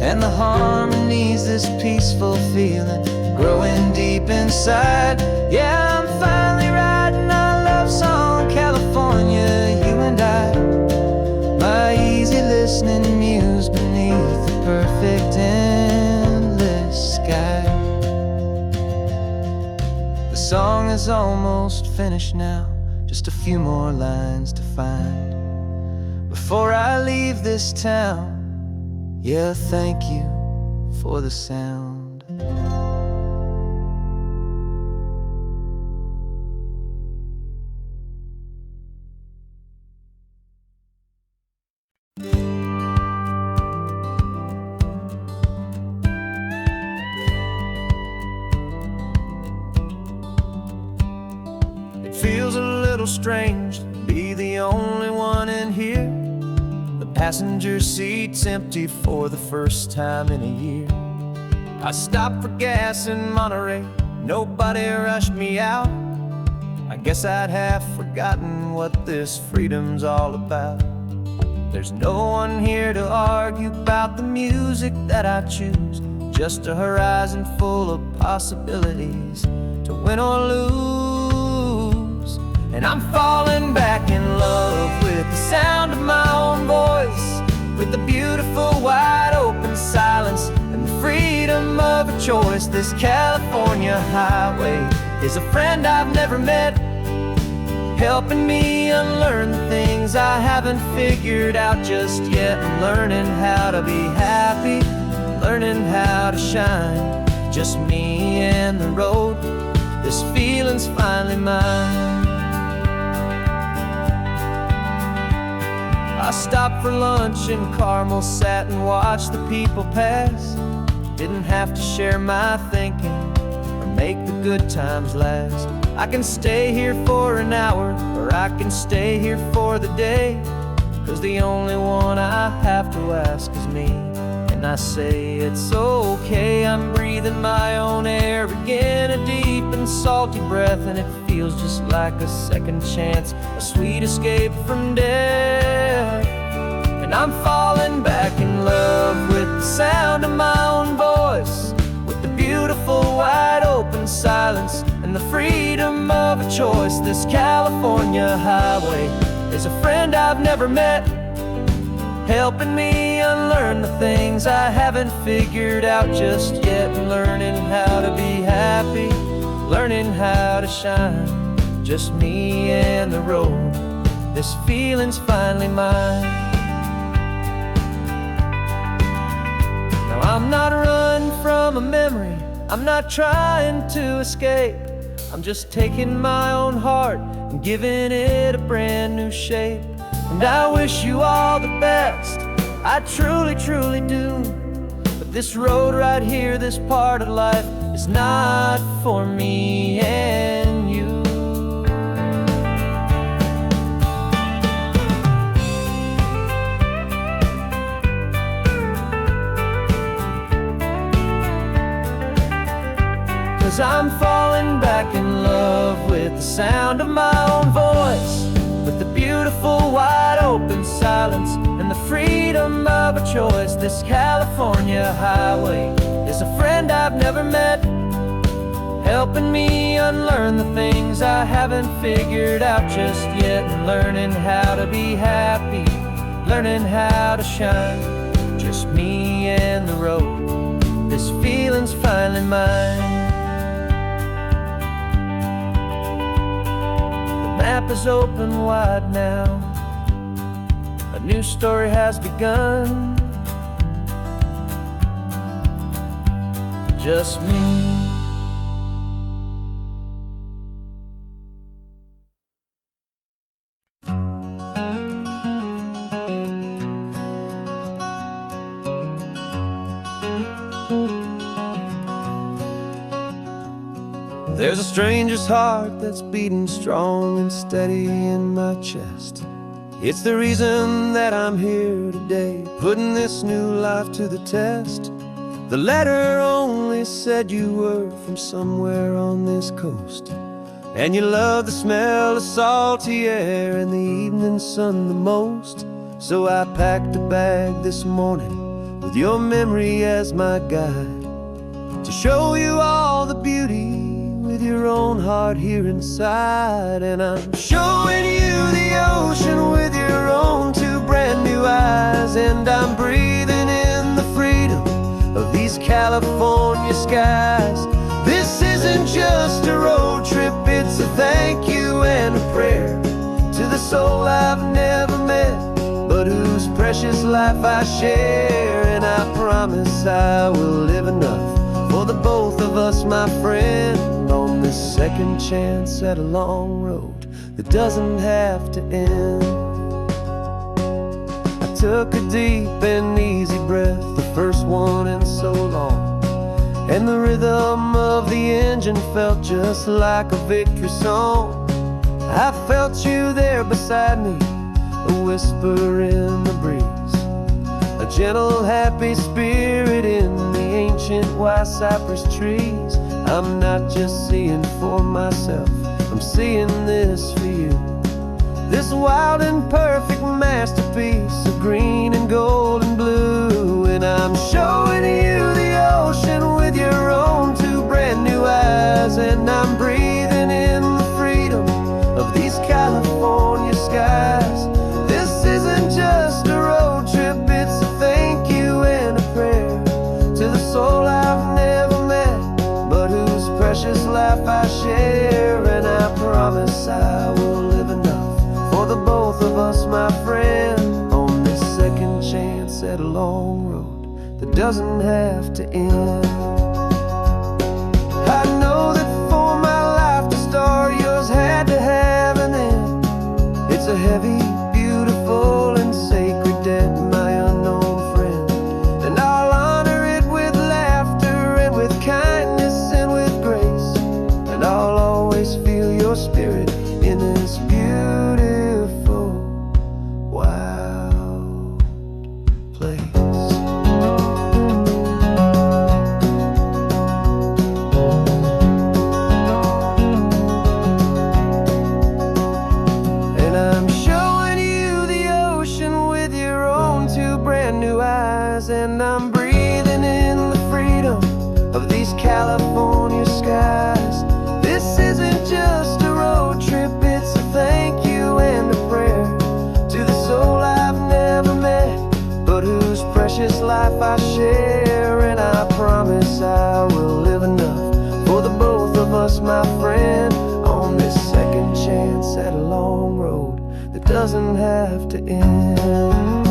and the harmony's this peaceful feeling growing deep inside. Yeah, I'm finally writing our love song, California, you and I. My easy listening muse beneath the perfect endless sky. The song is almost finished now, just a few more lines to find before I leave this town. Yeah, thank you for the sound. It feels a little strange to be the only one in here. The passenger seat's empty for the first time in a year. I stopped for gas in Monterey, nobody rushed me out. I guess I'd half forgotten what this freedom's all about. There's no one here to argue about the music that I choose, just a horizon full of possibilities to win or lose. And I'm falling back in love with the sound of my own voice, with the beautiful wide open silence and the freedom of a choice. This California highway is a friend I've never met, helping me unlearn the things I haven't figured out just yet. I'm learning how to be happy, learning how to shine, just me and the road. This feeling's finally mine. I stopped for lunch in Carmel, sat and watched the people pass. Didn't have to share my thinking or make the good times last. I can stay here for an hour, or I can stay here for the day, 'cause the only one I have to ask is me. And and I say it's okay. I'm breathing my own air again, a deep and salty breath, and it feels just like a second chance, a sweet escape from death. And I'm falling back in love with the sound of my own voice, with the beautiful wide open silence and the freedom of a choice. This California highway is a friend I've never met, helping me unlearn the things I haven't figured out just yet, and learning how to be happy, learning how to shine, just me and the road. This feeling's finally mine. Now I'm not running from a memory, I'm not trying to escape. I'm just taking my own heart and giving it a brand new shape. And I wish you all the best, I truly, truly do. But this road right here, this part of life, is not for me and you. Cause I'm falling back in love with the sound of my own voice, with the beautiful wide open silence and the freedom of a choice. This California highway is a friend I've never met, helping me unlearn the things I haven't figured out just yet, and learning how to be happy, learning how to shine, just me and the road. This feeling's finally mine. The map is open wide now, a new story has begun, just me. There's a stranger's heart that's beating strong and steady in my chest. It's the reason that I'm here today, putting this new life to the test. The letter only said you were from somewhere on this coast, and you love the smell of salty air and the evening sun the most. So I packed a bag this morning with your memory as my guide, to show you all the beauty with your own heart here inside. And I'm showing you the ocean with your own two brand new eyes, and I'm breathing in the freedom of these California skies. This isn't just a road trip, it's a thank you and a prayer to the soul I've never met, but whose precious life I share. And I promise I will live enough for the both of us, my friend, on this second chance at a long road that doesn't have to end. I took a deep and easy breath, the first one in so long, and the rhythm of the engine felt just like a victory song. I felt you there beside me, a whisper in the breeze, a gentle happy spirit in the ancient white cypress trees. I'm not just seeing for myself, I'm seeing this for you, this wild and perfect masterpiece of green and gold and blue. And I'm showing you the ocean with your own two brand new eyes, and I'm breathing in the freedom of these California skies. This isn't just a road trip, it's a thank you and a prayer to the soul I've never met, but whose precious life I share. And I promise I will live enough for the both of us, my friend, on this second chance at a long road that doesn't have to end. I know that for my life to start, yours had to have an end. It's a heavy, beautiful, and sacred debt, my unknown friend, and I'll honor it with laughter and with kindness and with grace, and I'll always feel your spirit in this beautiful, wild place. new eyes, and I'm breathing in the freedom of these California skies. This isn't just a road trip, it's a thank you and a prayer to the soul I've never met, but whose precious life I share. And I promise I will live enough for the both of us, my friend, on this second chance at a long road that doesn't have to end.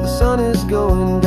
The sun is going